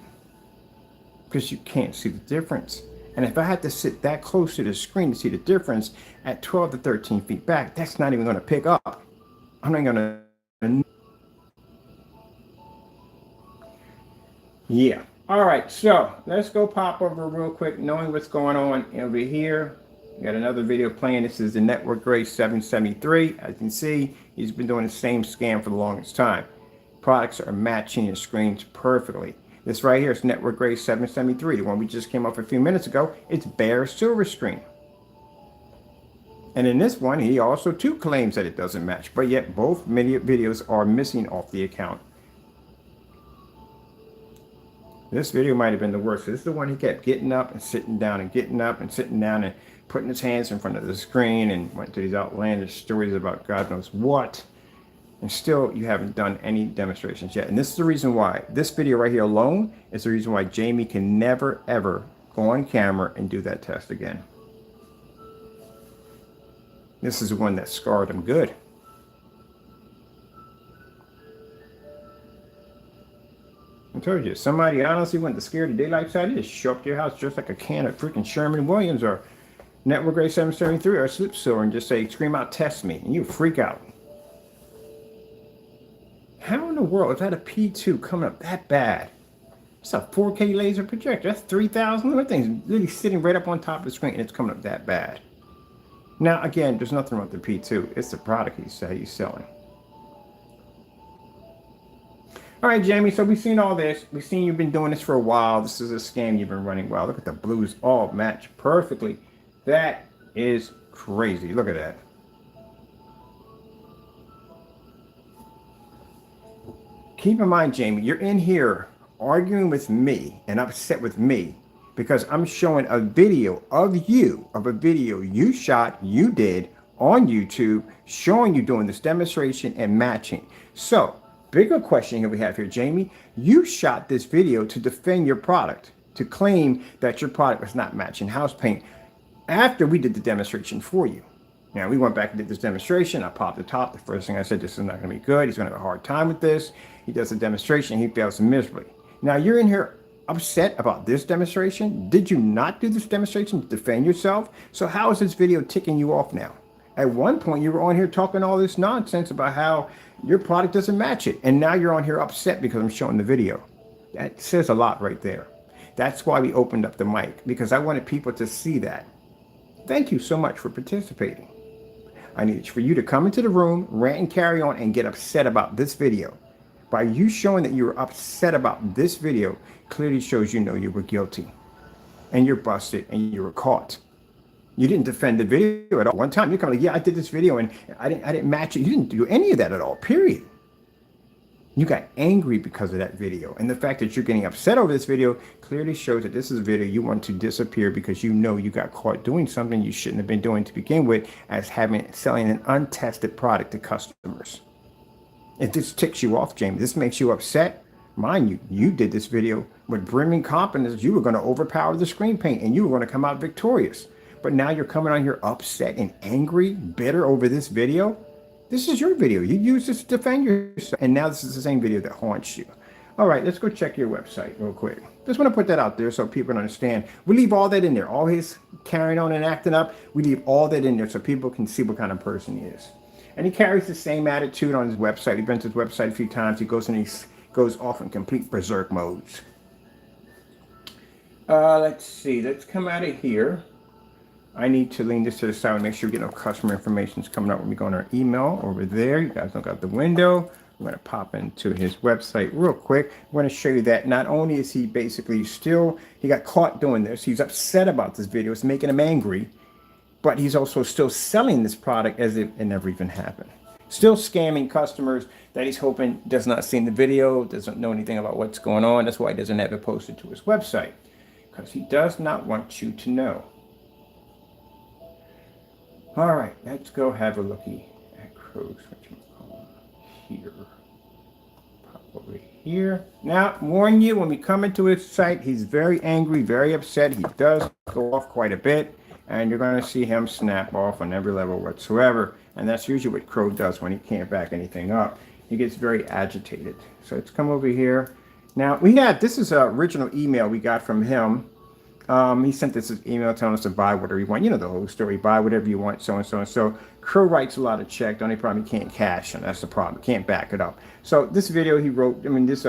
because you can't see the difference. And if I had to sit that close to the screen to see the difference at 12 to 13 feet back, that's not even going to pick up. I'm not going to. Yeah. All right. So let's go pop over real quick, knowing what's going on over here. We got another video playing. This is the network grade 773. As you can see, he's been doing the same scam for the longest time. Products are matching your screens perfectly. This right here is network grade 773. The one we just came off a few minutes ago, it's bare silver screen. And in this one, he also too claims that it doesn't match, but yet both videos are missing off the account. This video might have been the worst. This is the one he kept getting up and sitting down and getting up and sitting down and putting his hands in front of the screen and went to these outlandish stories about God knows what. And still, you haven't done any demonstrations yet. And this is the reason why. This video right here alone is the reason why Jamie can never, ever go on camera and do that test again. This is the one that scarred him good. I told you, somebody honestly went to scare the daylights out of you, just show up to your house just like a can of freaking Sherman Williams or network grade 773 or slip silver and just say, scream out, test me, and you freak out. How in the world is that a P2 coming up that bad? It's a 4K laser projector. That's 3,000. That thing's really sitting right up on top of the screen and it's coming up that bad. Now, again, there's nothing wrong with the P2. It's the product he's selling. All right, Jamie, so we've seen all this. We've seen you've been doing this for a while. This is a scam you've been running well. Look at the blues all match perfectly. That is crazy. Look at that. Keep in mind, Jamie, you're in here arguing with me and upset with me because I'm showing a video of you, of a video you shot, you did on YouTube, showing you doing this demonstration and matching. So, bigger question here we have here, Jamie. You shot this video to defend your product, to claim that your product was not matching house paint after we did the demonstration for you. Now, we went back and did this demonstration. I popped the top. The first thing I said, this is not going to be good. He's going to have a hard time with this. He does the demonstration. He fails miserably. Now, you're in here upset about this demonstration. Did you not do this demonstration to defend yourself? So how is this video ticking you off now? At one point, you were on here talking all this nonsense about how your product doesn't match it. And now you're on here upset because I'm showing the video. That says a lot right there. That's why we opened up the mic, because I wanted people to see that. Thank you so much for participating. I need for you to come into the room, rant and carry on, and get upset about this video. By you showing that you were upset about this video, clearly shows you know you were guilty. And you're busted and you were caught. You didn't defend the video at all. One time you're kind of like, yeah, I did this video and I didn't match it. You didn't do any of that at all, period. You got angry because of that video. And the fact that you're getting upset over this video clearly shows that this is a video you want to disappear because you know you got caught doing something you shouldn't have been doing to begin with, as selling an untested product to customers. If this ticks you off, Jamie, this makes you upset, mind you, you did this video with brimming confidence. You were going to overpower the screen paint and you were going to come out victorious. But now you're coming on here upset and angry, bitter over this video. This is your video. You used this to defend yourself. And now this is the same video that haunts you. All right, let's go check your website real quick. Just want to put that out there so people understand. We leave all that in there. All his carrying on and acting up, we leave all that in there so people can see what kind of person he is. And he carries the same attitude on his website. He's been to his website a few times. He goes off in complete berserk modes. Let's see. Let's come out of here. I need to lean this to the side and make sure we get no customer information is coming up when we go on our email over there. You guys look out the window. I'm going to pop into his website real quick. I'm going to show you that not only is he basically he got caught doing this. He's upset about this video. It's making him angry. But he's also still selling this product as if it never even happened. Still scamming customers that he's hoping does not see the video, doesn't know anything about what's going on. That's why he doesn't have it posted to his website. Because he does not want you to know. All right, let's go have a looky at CROW's, here. Pop over here. Now, warn you, when we come into his site, he's very angry, very upset. He does go off quite a bit, and you're going to see him snap off on every level whatsoever. And that's usually what CROW does when he can't back anything up. He gets very agitated. So let's come over here. Now, this is an original email we got from him. He sent us an email telling us to buy whatever you want. You know the whole story. Buy whatever you want, so and so and so. CROW writes a lot of check. The only problem, he can't cash, and that's the problem. Can't back it up. So this video he wrote, this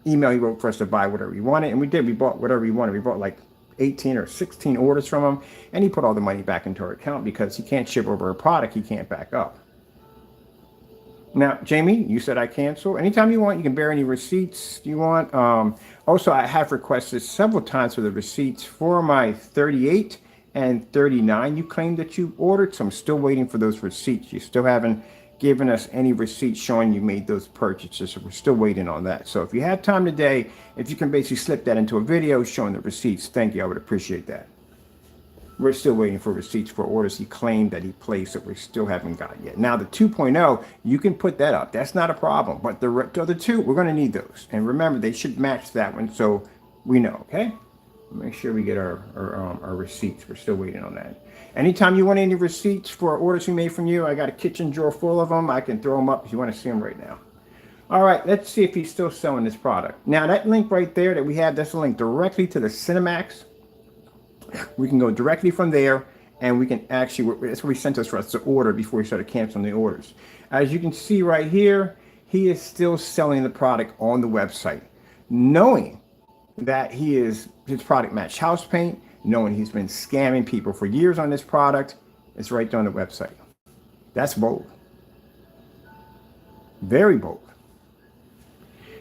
email he wrote for us to buy whatever we wanted, and we did. We bought whatever we wanted. We bought like 18 or 16 orders from him, and he put all the money back into our account because he can't ship over a product he can't back up. Now, Jamie, you said I cancel. Anytime you want, you can bear any receipts you want. Also, I have requested several times for the receipts for my 38 and 39 you claimed that you ordered. So I'm still waiting for those receipts. You still haven't given us any receipts showing you made those purchases. So we're still waiting on that. So if you have time today, if you can basically slip that into a video showing the receipts, thank you. I would appreciate that. We're still waiting for receipts for orders he claimed that he placed that we still haven't got yet. Now, the 2.0, you can put that up. That's not a problem. But the other two, we're going to need those. And remember, they should match that one so we know, okay? Make sure we get our receipts. We're still waiting on that. Anytime you want any receipts for orders we made from you, I got a kitchen drawer full of them. I can throw them up if you want to see them right now. All right, let's see if he's still selling this product. Now, that link right there that we have, that's a link directly to the Cinemax. We can go directly from there, and we can actually, that's what he sent us for us to order before he started canceling the orders. As you can see right here, he is still selling the product on the website, knowing that his product matched house paint, knowing he's been scamming people for years on this product. It's right there on the website. That's bold. Very bold.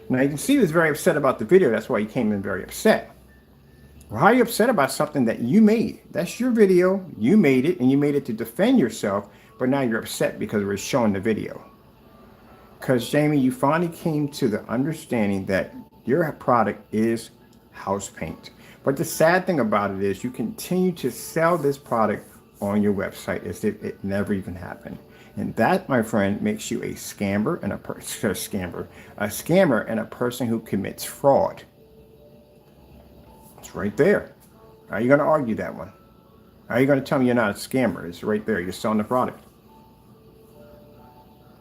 Now you can see he was very upset about the video. That's why he came in very upset. Well, how are you upset about something that you made? That's your video. You made it, and you made it to defend yourself, but now you're upset because we're showing the video. Because, Jamie, you finally came to the understanding that your product is house paint. But the sad thing about it is you continue to sell this product on your website as if it never even happened. And that, my friend, makes you a scammer and a scammer and a person who commits fraud. It's right there. How are you going to argue that one? How are you going to tell me you're not a scammer? It's right there. You're selling the product.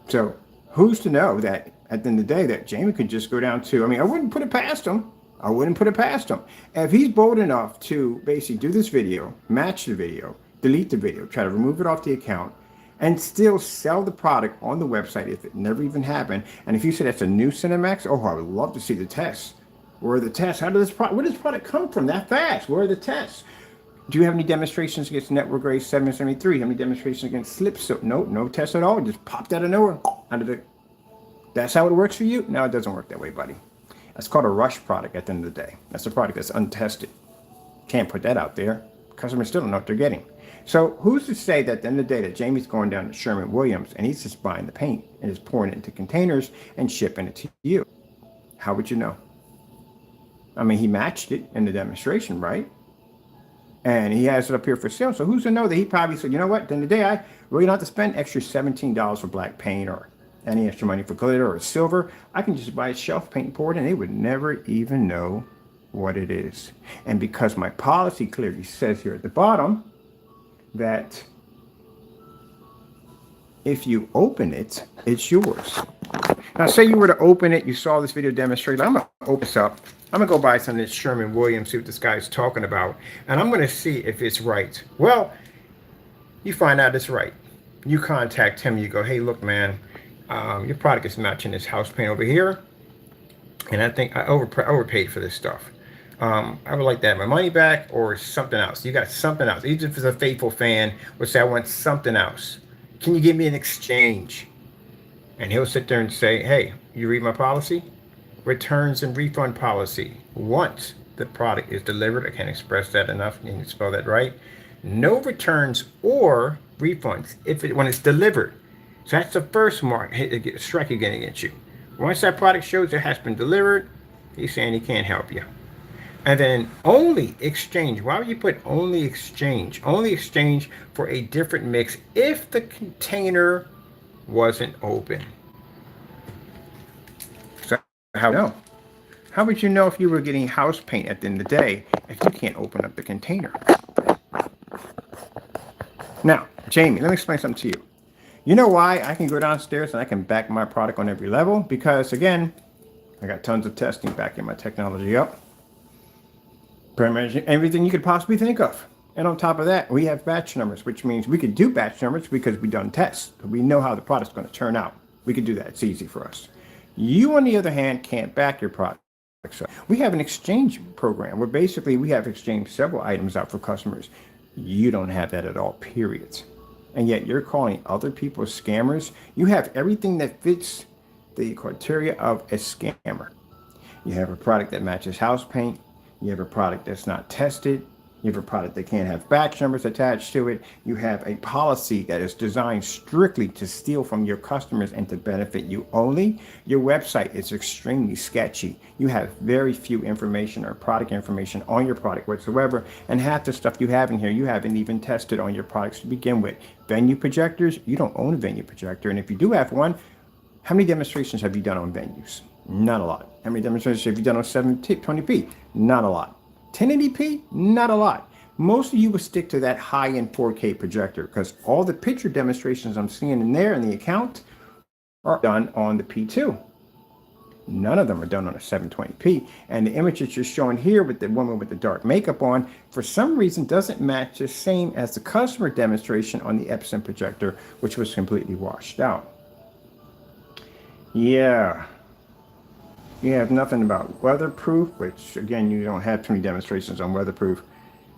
So who's to know that at the end of the day that Jamie could just go down to, I wouldn't put it past him. I wouldn't put it past him. If he's bold enough to basically do this video, match the video, delete the video, try to remove it off the account, and still sell the product on the website if it never even happened. And if you say that's a new Cinemax, oh, I would love to see the tests. Where are the tests? Where does this product come from that fast? Where are the tests? Do you have any demonstrations against network grade 773? How many demonstrations against slip soap? No, no tests at all. Just popped out of nowhere. That's how it works for you? No, it doesn't work that way, buddy. That's called a rush product at the end of the day. That's a product that's untested. Can't put that out there. Customers still don't know what they're getting. So who's to say that at the end of the day that Jamie's going down to Sherwin-Williams and he's just buying the paint and is pouring it into containers and shipping it to you? How would you know? He matched it in the demonstration, right? And he has it up here for sale. So who's to know that he probably said, you know what, at the end of the day, I really don't have to spend extra $17 for black paint or any extra money for glitter or silver. I can just buy shelf paint and pour it in. They would never even know what it is. And because my policy clearly says here at the bottom that if you open it, it's yours. Now, say you were to open it, you saw this video demonstrated. I'm going to open this up. I'm going to go buy some of this Sherman-Williams, see what this guy's talking about. And I'm going to see if it's right. Well, you find out it's right. You contact him. You go, hey, look, man, your product is matching this house paint over here. And I think I overpaid for this stuff. I would like to have my money back or something else. You got something else. Even if it's a faithful fan would say, I want something else. Can you give me an exchange? And he'll sit there and say, hey, you read my policy? Returns and refund policy. Once the product is delivered, I can't express that enough. You need to spell that right. No returns or refunds when it's delivered. So that's the first mark, strike again against you. Once that product shows it has been delivered, he's saying he can't help you. And then only exchange. Why would you put only exchange? Only exchange for a different mix if the container wasn't open. So how would you know if you were getting house paint at the end of the day if you can't open up the container? Now, Jamie, let me explain something to you. You know why I can go downstairs and I can back my product on every level? Because again, I got tons of testing backing my technology up. Pretty much everything you could possibly think of. And on top of that, we have batch numbers, which means we could do batch numbers because we've done tests. We know how the product's going to turn out. We could do that. It's easy for us. You, on the other hand, can't back your product. So we have an exchange program where basically we have exchanged several items out for customers. You don't have that at all, period. And yet you're calling other people scammers. You have everything that fits the criteria of a scammer. You have a product that matches house paint. You have a product that's not tested. You have a product that can't have batch numbers attached to it. You have a policy that is designed strictly to steal from your customers and to benefit you only. Your website is extremely sketchy. You have very few information or product information on your product whatsoever. And half the stuff you have in here, you haven't even tested on your products to begin with. Venue projectors, you don't own a venue projector. And if you do have one, how many demonstrations have you done on venues? Not a lot. How many demonstrations have you done on 720p? Not a lot. 1080p? Not a lot. Most of you will stick to that high-end 4K projector because all the picture demonstrations I'm seeing in there in the account are done on the P2. None of them are done on a 720p. And the image that you're showing here with the woman with the dark makeup on, for some reason, doesn't match the same as the customer demonstration on the Epson projector, which was completely washed out. Yeah. You have nothing about weatherproof, which again, you don't have too many demonstrations on weatherproof.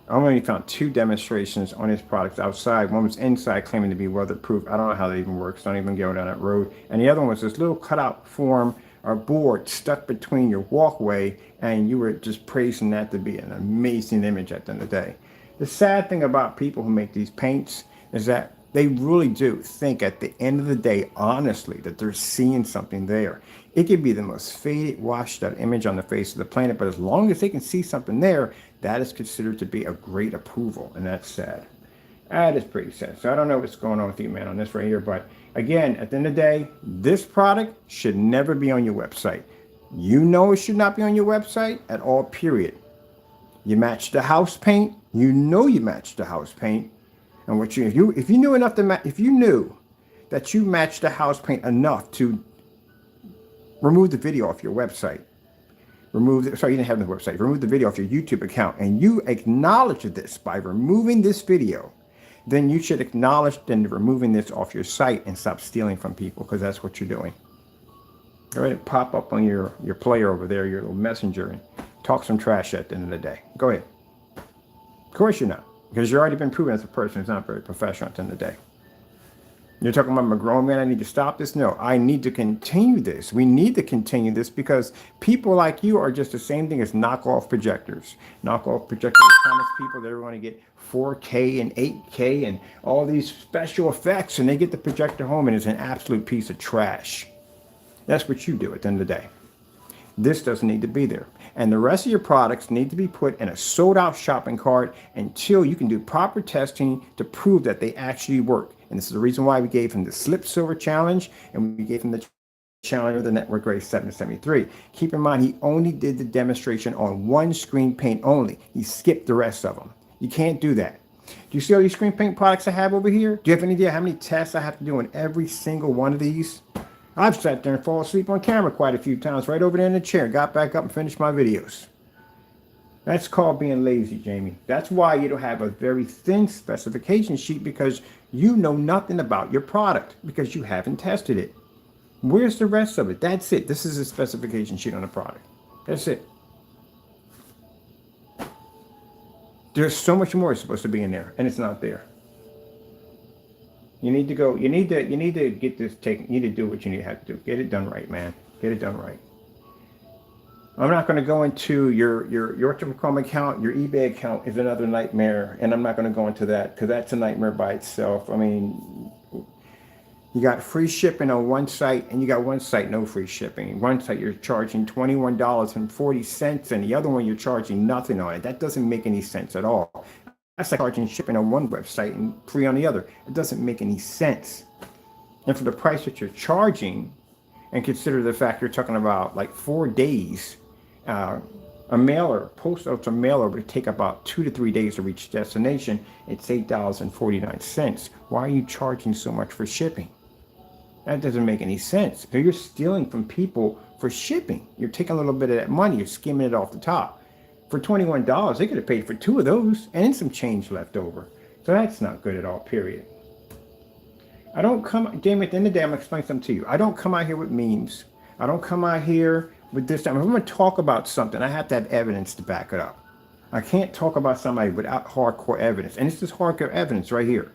I only found 2 demonstrations on his products outside. One was inside claiming to be weatherproof. I don't know how that even works. Don't even go down that road. And the other one was this little cutout form or board stuck between your walkway, and you were just praising that to be an amazing image at the end of the day. The sad thing about people who make these paints is that they really do think at the end of the day, honestly, that they're seeing something there. It could be the most faded, washed out image on the face of the planet, but as long as they can see something there, that is considered to be a great approval, and that's sad. That is pretty sad. So I don't know what's going on with you, man, on this right here, but again, at the end of the day, this product should never be on your website. You know it should not be on your website at all, period. You match the house paint. You know you match the house paint. And what if you knew enough to if you knew that you matched the house paint enough to remove the video off your website, you didn't have the website, remove the video off your YouTube account, and you acknowledge this by removing this video, then you should acknowledge removing this off your site and stop stealing from people, because that's what you're doing. Go ahead and pop up on your player over there, your little messenger, and talk some trash at the end of the day. Go ahead. Of course you're not, because you've already been proven as a person who's not very professional at the end of the day. You're talking about I'm a grown man, I need to stop this? No, I need to continue this. We need to continue this because people like you are just the same thing as knockoff projectors. Knockoff projectors promise people they want to get 4K and 8K and all these special effects, and they get the projector home and it's an absolute piece of trash. That's what you do at the end of the day. This doesn't need to be there. And the rest of your products need to be put in a sold-out shopping cart until you can do proper testing to prove that they actually work. And this is the reason why we gave him the Slip Silver Challenge, and we gave him the challenge of the Network Grade 773. Keep in mind, he only did the demonstration on one screen paint only. He skipped the rest of them. You can't do that. Do you see all these screen paint products I have over here? Do you have any idea how many tests I have to do on every single one of these? I've sat there and fallen asleep on camera quite a few times, right over there in the chair, got back up and finished my videos. That's called being lazy, Jamie. That's why you don't have a very thin specification sheet, because you know nothing about your product because you haven't tested it. Where's the rest of it? That's it. This is a specification sheet on the product. That's it. There's so much more supposed to be in there, and it's not there. You need to go, you need to get this taken, you need to do what you need to have to do. Get it done right, man. Get it done right. I'm not going to go into your Chrome account. Your eBay account is another nightmare, and I'm not going to go into that because that's a nightmare by itself. I mean, you got free shipping on one site, and you got one site no free shipping. One site you're charging $21.40, and the other one you're charging nothing on it. That doesn't make any sense at all. That's like charging shipping on one website and free on the other. It doesn't make any sense. And for the price that you're charging, and consider the fact you're talking about like 4 days, a mailer, post out a mailer would take about 2 to 3 days to reach destination. It's $8.49. Why are you charging so much for shipping? That doesn't make any sense. So you're stealing from people for shipping. You're taking a little bit of that money, you're skimming it off the top. For $21, they could have paid for 2 of those and some change left over. So that's not good at all, period. I don't come, Jamie, at the end of the day, I'm going to explain something to you. I don't come out here with memes. I don't come out here with this time. If I'm going to talk about something, I have to have evidence to back it up. I can't talk about somebody without hardcore evidence. And this is hardcore evidence right here.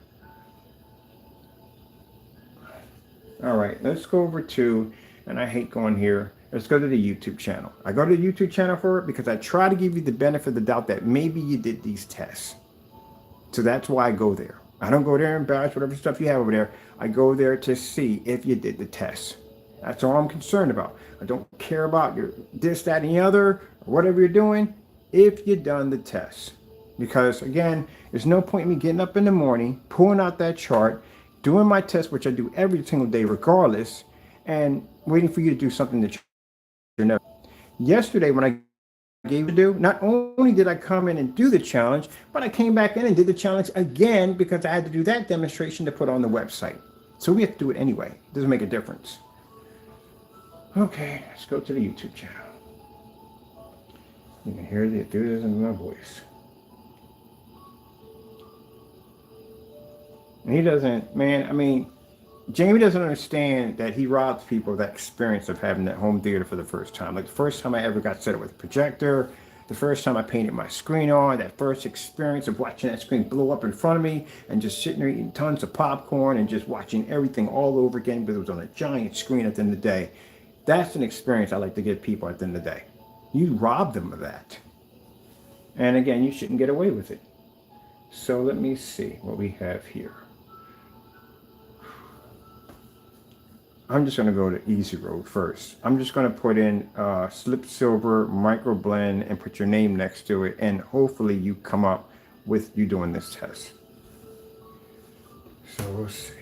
All right, let's go over to, and I hate going here, let's go to the YouTube channel. I go to the YouTube channel for it because I try to give you the benefit of the doubt that maybe you did these tests. So that's why I go there. I don't go there and embarrass whatever stuff you have over there. I go there to see if you did the tests. That's all I'm concerned about. I don't care about your this, that, and the other, or whatever you're doing, if you've done the tests. Because again, there's no point in me getting up in the morning, pulling out that chart, doing my test, which I do every single day regardless, and waiting for you to do something that you're never. Yesterday when I gave to do, not only did I come in and do the challenge, but I came back in and did the challenge again because I had to do that demonstration to put on the website. So we have to do it anyway. It doesn't make a difference. Okay, let's go to the YouTube channel. You can hear the enthusiasm in my voice. And he doesn't, man, I mean, Jamie doesn't understand that he robs people of that experience of having that home theater for the first time. Like the first time I ever got set up with a projector, the first time I painted my screen on, that first experience of watching that screen blow up in front of me and just sitting there eating tons of popcorn and just watching everything all over again because it was on a giant screen at the end of the day. That's an experience I like to give people at the end of the day. You rob them of that. And again, you shouldn't get away with it. So let me see what we have here. I'm just going to go to easy road first. I'm just going to put in slip silver micro blend and put your name next to it, and hopefully you come up with you doing this test. So we'll see.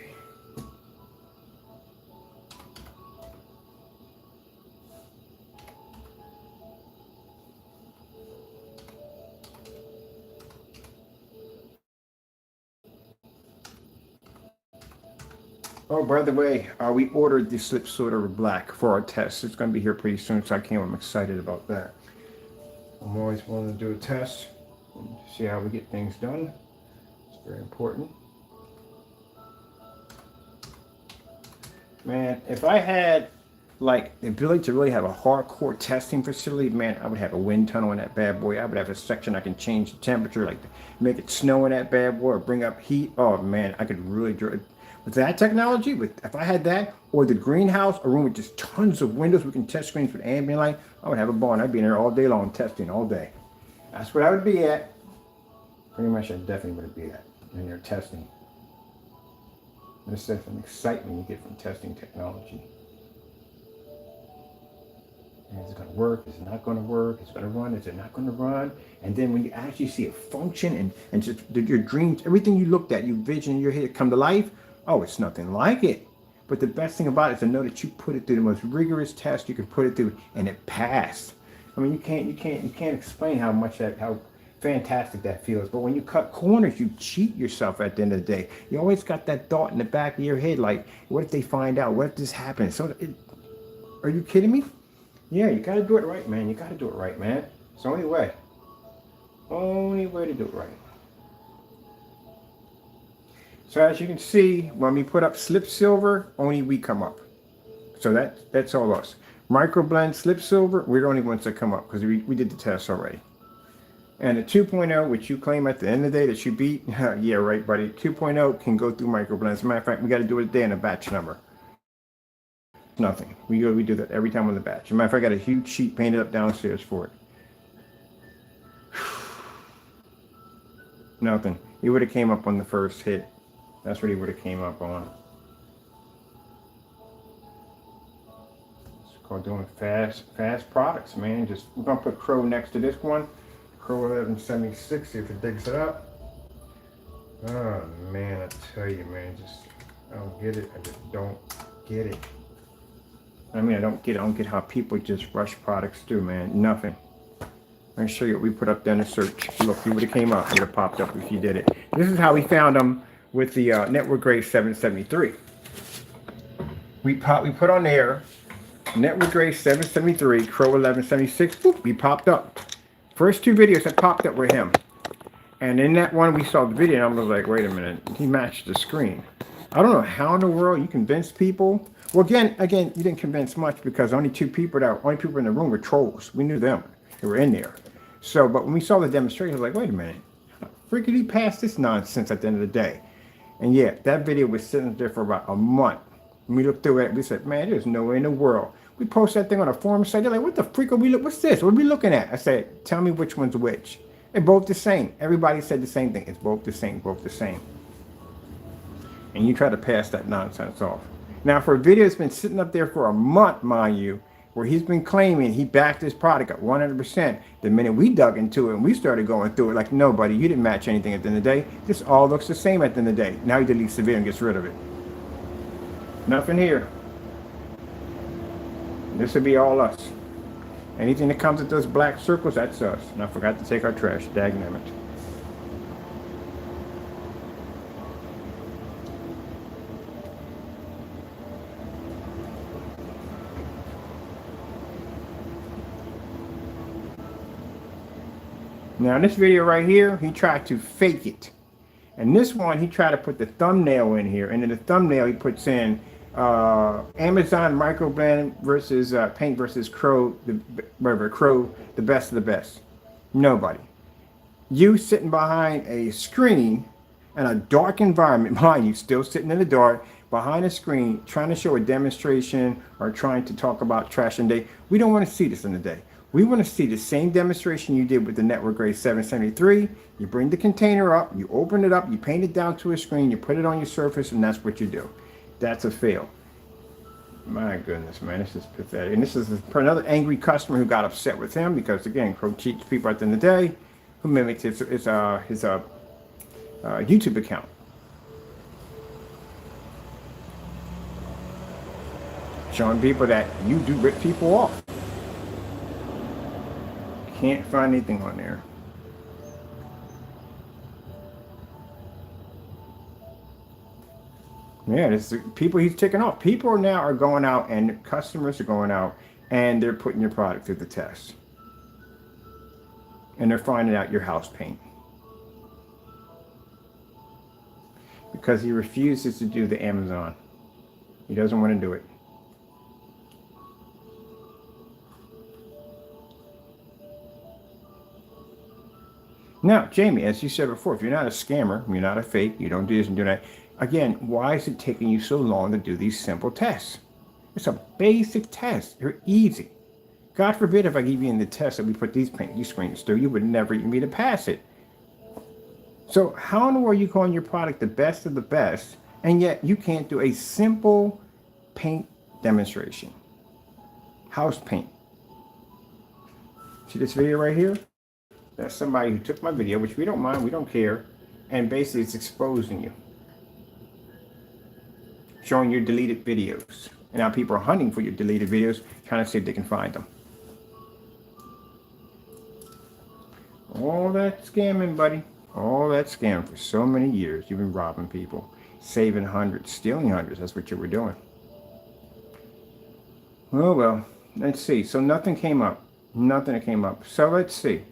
Oh, by the way, we ordered the slip silver black for our test. It's going to be here pretty soon, so I'm excited about that. I'm always willing to do a test and see how we get things done. It's very important. Man, if I had like the ability to really have a hardcore testing facility, man, I would have a wind tunnel in that bad boy. I would have a section I can change the temperature, like make it snow in that bad boy or bring up heat. Oh man, I could really do. With that technology, if I had that, or the greenhouse, a room with just tons of windows, we can test screens with ambient light, I would have a barn. I'd be in there all day long, testing all day. That's what I would be at. Pretty much I definitely would be at, in there testing. This is some excitement you get from testing technology. And is it going to work? Is it not going to work? Is it going to run? Is it not going to run? And then when you actually see it function and just your dreams, everything you looked at, you vision in your head come to life, oh, it's nothing like it. But the best thing about it is to know that you put it through the most rigorous test you can put it through, and it passed. I mean, you can't explain how much how fantastic that feels. But when you cut corners, you cheat yourself at the end of the day. You always got that thought in the back of your head, like, what if they find out? What if this happens? So, are you kidding me? Yeah, you got to do it right, man. You got to do it right, man. It's the only way. Only way to do it right. So as you can see, when we put up slip silver, only we come up. So that's all us. Microblend slip silver, we're the only ones that come up because we did the test already. And the 2.0, which you claim at the end of the day that you beat, yeah, right, buddy. 2.0 can go through microblend. As a matter of fact, we got to do it a day in a batch number. Nothing. We do that every time on the batch. As a matter of fact, I got a huge sheet painted up downstairs for it. Nothing. He would have came up on the first hit. That's what he would have came up on. It's called doing fast products, man. Just we're gonna put CROW next to this one. CROW1176, see if it digs it up. Oh man, I tell you, man, I don't get it. I just don't get it. I mean, I don't get how people just rush products through, man. Nothing. Let me show you what we put up there in the search. Look, you would have came up. It would have popped up if you did it. This is how we found them with the Network Grade 773. We put on there Network Grade 773, CROW1176. Boop, we popped up. First two videos that popped up were him. And in that one, we saw the video, and I was like, wait a minute. He matched the screen. I don't know how in the world you convince people. Well, again, you didn't convince much because only two people in the room were trolls. We knew them. They were in there. So, but when we saw the demonstration, I was like, wait a minute. Freaking he passed this nonsense at the end of the day. And yeah, that video was sitting there for about a month. When we looked through it, we said, man, there's no way in the world. We posted that thing on a forum site. They're like, what the freak are we looking? What's this? What are we looking at? I said, tell me which one's which. They're both the same. Everybody said the same thing. It's both the same, both the same. And you try to pass that nonsense off. Now, for a video that's been sitting up there for a month, mind you, where he's been claiming he backed his product at 100%, the minute we dug into it and we started going through it, like, no, buddy, you didn't match anything at the end of the day. This all looks the same at the end of the day. Now he deletes the video and gets rid of it. Nothing here. This would be all us. Anything that comes with those black circles, that's us. And I forgot to take our trash. Dagnammit. Now in this video right here, he tried to fake it. And this one, he tried to put the thumbnail in here. And in the thumbnail, he puts in Amazon microblend versus paint versus CROW, CROW, the best of the best. Nobody. You sitting behind a screen in a dark environment, mind you, still sitting in the dark, behind a screen, trying to show a demonstration or trying to talk about trash and day. We don't want to see this in the day. We want to see the same demonstration you did with the Network Grade 773. You bring the container up, you open it up, you paint it down to a screen, you put it on your surface, and that's what you do. That's a fail. My goodness, man, this is pathetic. And this is another angry customer who got upset with him because, again, CROW cheats people at the end of the day who mimics his YouTube account. Showing people that you do rip people off. Can't find anything on there. Yeah, this is people he's taking off. People now are going out and customers are going out and they're putting your product through the test. And they're finding out your house paint. Because he refuses to do the Amazon. He doesn't want to do it. Now, Jamie, as you said before, if you're not a scammer, you're not a fake, you don't do this and do that, again, why is it taking you so long to do these simple tests? It's a basic test. They're easy. God forbid if I give you in the test that we put these screens through, you would never even be to pass it. So how in the world are you calling your product the best of the best, and yet you can't do a simple paint demonstration? House paint. See this video right here? That's somebody who took my video, which we don't mind, we don't care, and basically it's exposing you. Showing your deleted videos. And now people are hunting for your deleted videos, trying to see if they can find them. All that scamming, buddy. All that scam for so many years. You've been robbing people, saving hundreds, stealing hundreds. That's what you were doing. Oh, well, let's see. So nothing came up. Nothing came up. So let's see.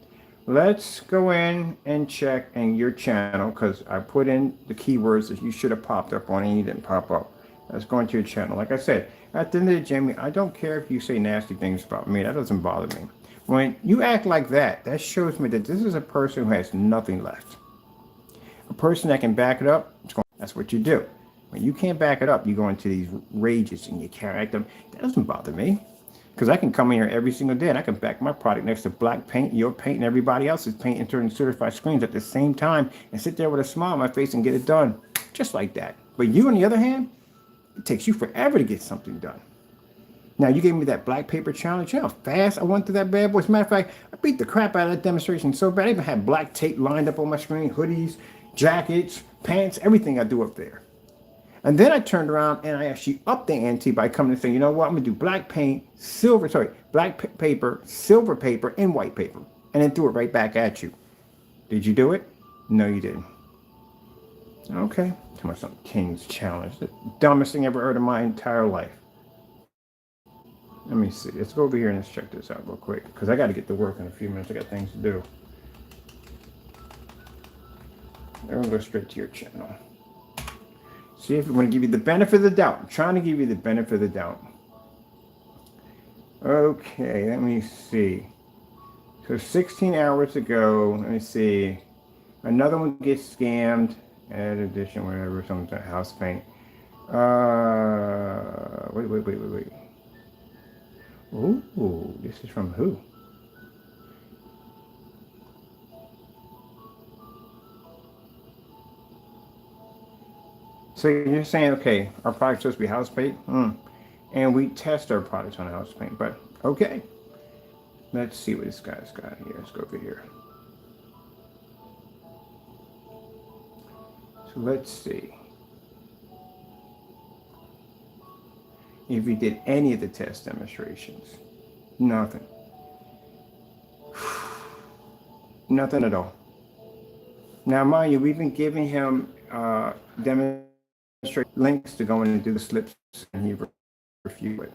Let's go in and check in your channel because I put in the keywords that you should have popped up on and you didn't pop up. Let's go into your channel. Like I said, at the end of the day, Jamie, I don't care if you say nasty things about me. That doesn't bother me. When you act like that, that shows me that this is a person who has nothing left. A person that can back it up, that's what you do. When you can't back it up, you go into these rages and you can't act them. That doesn't bother me. Because I can come in here every single day and I can back my product next to black paint, your paint, and everybody else's paint and turn certified screens at the same time and sit there with a smile on my face and get it done. Just like that. But you, on the other hand, it takes you forever to get something done. Now, you gave me that black paper challenge. You know how fast I went through that bad boy? As a matter of fact, I beat the crap out of that demonstration so bad. I even had black tape lined up on my screen, hoodies, jackets, pants, everything I do up there. And then I turned around and I actually upped the ante by coming and saying, you know what, I'm going to do black paint, black paper, silver paper, and white paper. And then threw it right back at you. Did you do it? No, you didn't. Okay. Too much something King's Challenge. The dumbest thing I ever heard in my entire life. Let me see. Let's go over here and let's check this out real quick. Because I got to get to work in a few minutes. I got things to do. Then we'll go straight to your channel. See if we want to give you the benefit of the doubt. I'm trying to give you the benefit of the doubt. Okay, let me see. So 16 hours ago, let me see. Another one gets scammed. Add addition, whatever, something, house paint. Wait. Ooh, this is from who? So you're saying, okay, our product's supposed to be house paint, and we test our products on house paint, but okay. Let's see what this guy's got here. Let's go over here. So let's see if we did any of the test demonstrations. Nothing. Nothing at all. Now, mind you, we've been giving him demonstrations. Links to go in and do the slips, and he refused it.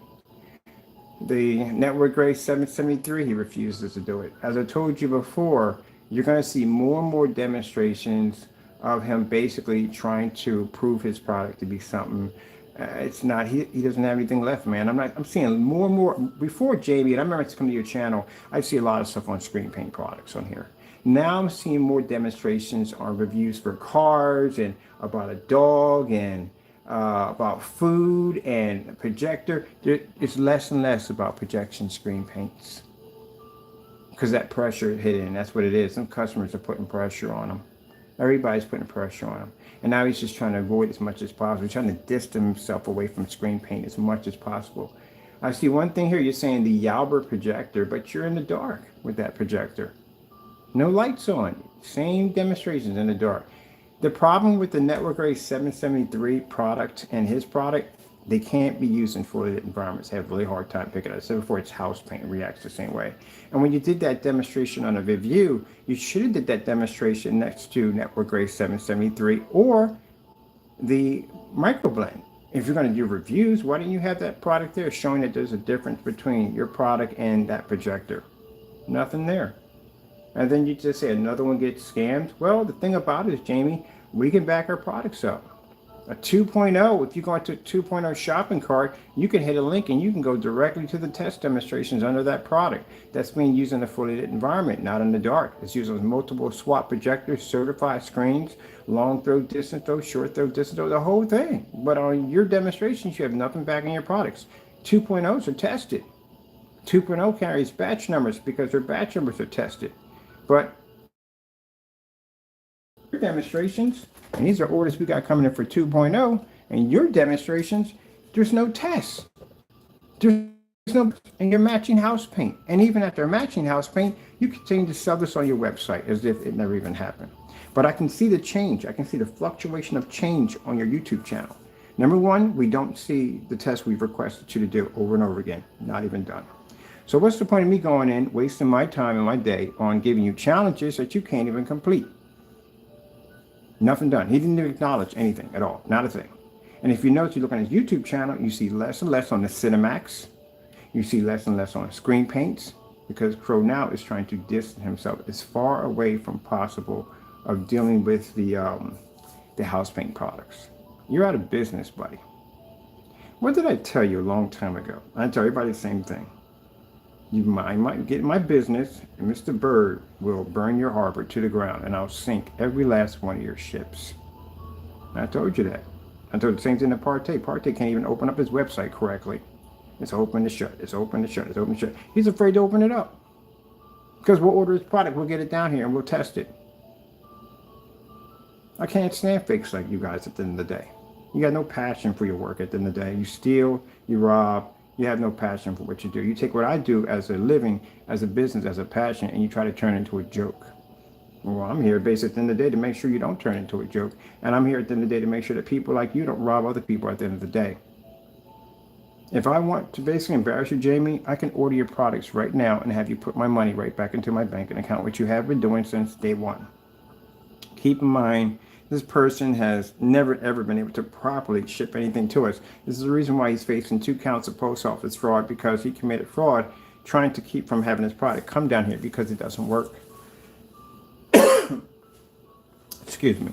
The network grade 773, he refuses to do it. As I told you before, you're going to see more and more demonstrations of him basically trying to prove his product to be something. It's not. He doesn't have anything left, man. I'm seeing more and more. Before, Jamie, and I remember to come to your channel, I see a lot of stuff on screen paint products on here. Now I'm seeing more demonstrations on reviews for cars and about a dog and about food and a projector. It's less and less about projection screen paints because that pressure hit in. That's what it is. Some customers are putting pressure on them. Everybody's putting pressure on him. And now he's just trying to avoid as much as possible. He's trying to distance himself away from screen paint as much as possible. I see one thing here. You're saying the Yalbert projector, but you're in the dark with that projector. No lights on. Same demonstrations in the dark. The problem with the network grade 773 product and his product, they can't be used in fully lit environments. They have a really hard time picking it up. I said before, it's house paint. It reacts the same way. And when you did that demonstration on a review, you should have did that demonstration next to network grade 773 or the microblend. If you're going to do reviews, why don't you have that product there showing that there's a difference between your product and that projector? Nothing there. And then you just say another one gets scammed. Well, the thing about it is, Jamie, we can back our products up. A 2.0, if you go into a 2.0 shopping cart, you can hit a link and you can go directly to the test demonstrations under that product. That's being used in a fully lit environment, not in the dark. It's used with multiple SWAT projectors, certified screens, long throw, distance throw, short throw, distance throw, the whole thing. But on your demonstrations, you have nothing backing your products. 2.0s are tested. 2.0 carries batch numbers because their batch numbers are tested. But your demonstrations, and these are orders we got coming in for 2.0, and your demonstrations, there's no tests. There's no, and you're matching house paint. And even after matching house paint, you continue to sell this on your website as if it never even happened. But I can see the change. I can see the fluctuation of change on your YouTube channel. Number one, we don't see the test we've requested you to do over and over again. Not even done. So what's the point of me going in, wasting my time and my day on giving you challenges that you can't even complete? Nothing done. He didn't even acknowledge anything at all. Not a thing. And if you notice, you look on his YouTube channel, you see less and less on the Cinemax. You see less and less on screen paints, because Crow now is trying to distance himself as far away from possible of dealing with the house paint products. You're out of business, buddy. What did I tell you a long time ago? I tell everybody the same thing. You might get in my business, and Mr. Bird will burn your harbor to the ground, and I'll sink every last one of your ships. I told you that. I told the same thing to Partey. Partey can't even open up his website correctly. It's open to shut. It's open to shut. It's open to shut. He's afraid to open it up. Because we'll order his product, we'll get it down here, and we'll test it. I can't stand fakes like you guys at the end of the day. You got no passion for your work at the end of the day. You steal, you rob, you have no passion for what you do. You take what I do as a living, as a business, as a passion, and you try to turn it into a joke. Well, I'm here basically at the end of the day to make sure you don't turn it into a joke. And I'm here at the end of the day to make sure that people like you don't rob other people at the end of the day. If I want to basically embarrass you, Jamie, I can order your products right now and have you put my money right back into my banking account, which you have been doing since day one. Keep in mind, this person has never ever been able to properly ship anything to us. This is the reason why he's facing 2 counts of post office fraud, because he committed fraud trying to keep from having his product come down here because it doesn't work. Excuse me.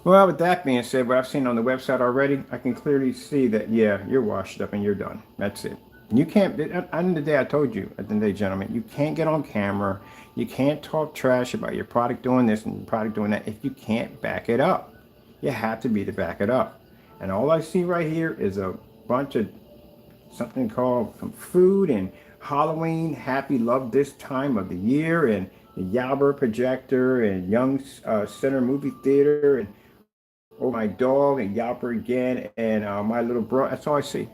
Well, with that being said, what I've seen on the website already, I can clearly see that, yeah, you're washed up and you're done. That's it. You can't, at the end of the day, I told you, at the end of the day, gentlemen, you can't get on camera. You can't talk trash about your product doing this and your product doing that if you can't back it up. You have to be to back it up. And all I see right here is a bunch of something called some food and Halloween, happy love this time of the year, and the Yalber projector and Young Center movie theater, and oh, my dog and Yalper again, and my little bro. That's all I see.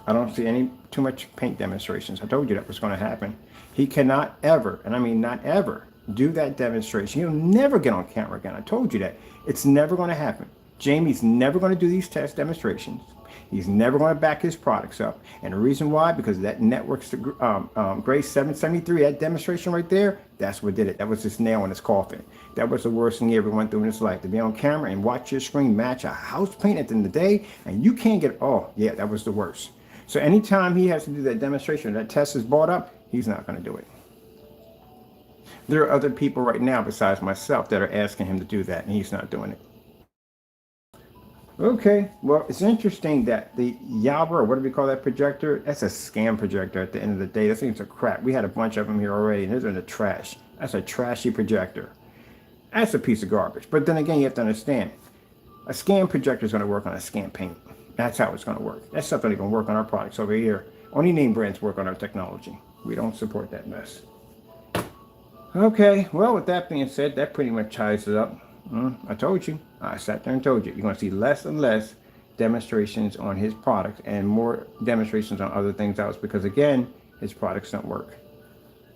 I don't see any too much paint demonstrations. I told you that was going to happen. He cannot ever, and I mean not ever, do that demonstration. He'll never get on camera again. I told you that. It's never going to happen. Jamie's never going to do these test demonstrations. He's never going to back his products up. And the reason why, because that network's Grace 773, that demonstration right there, that's what did it. That was his nail in his coffin. That was the worst thing he ever went through in his life. To be on camera and watch your screen match a house paint at the end of the day, and you can't get, oh, yeah, that was the worst. So anytime he has to do that demonstration, that test is brought up, he's not going to do it. There are other people right now besides myself that are asking him to do that, and he's not doing it. Okay, well, it's interesting that the Yalber, or what do we call that projector? That's a scam projector at the end of the day. That thing's a crap. We had a bunch of them here already, and they're in the trash. That's a trashy projector. That's a piece of garbage. But then again, you have to understand, a scam projector is going to work on a scam paint. That's how it's going to work. That stuff don't even work on our products over here. Only name brands work on our technology. We don't support that mess. Okay, well, with that being said, that pretty much ties it up. I told you. I sat there and told you. You're going to see less and less demonstrations on his products and more demonstrations on other things else, because, again, his products don't work.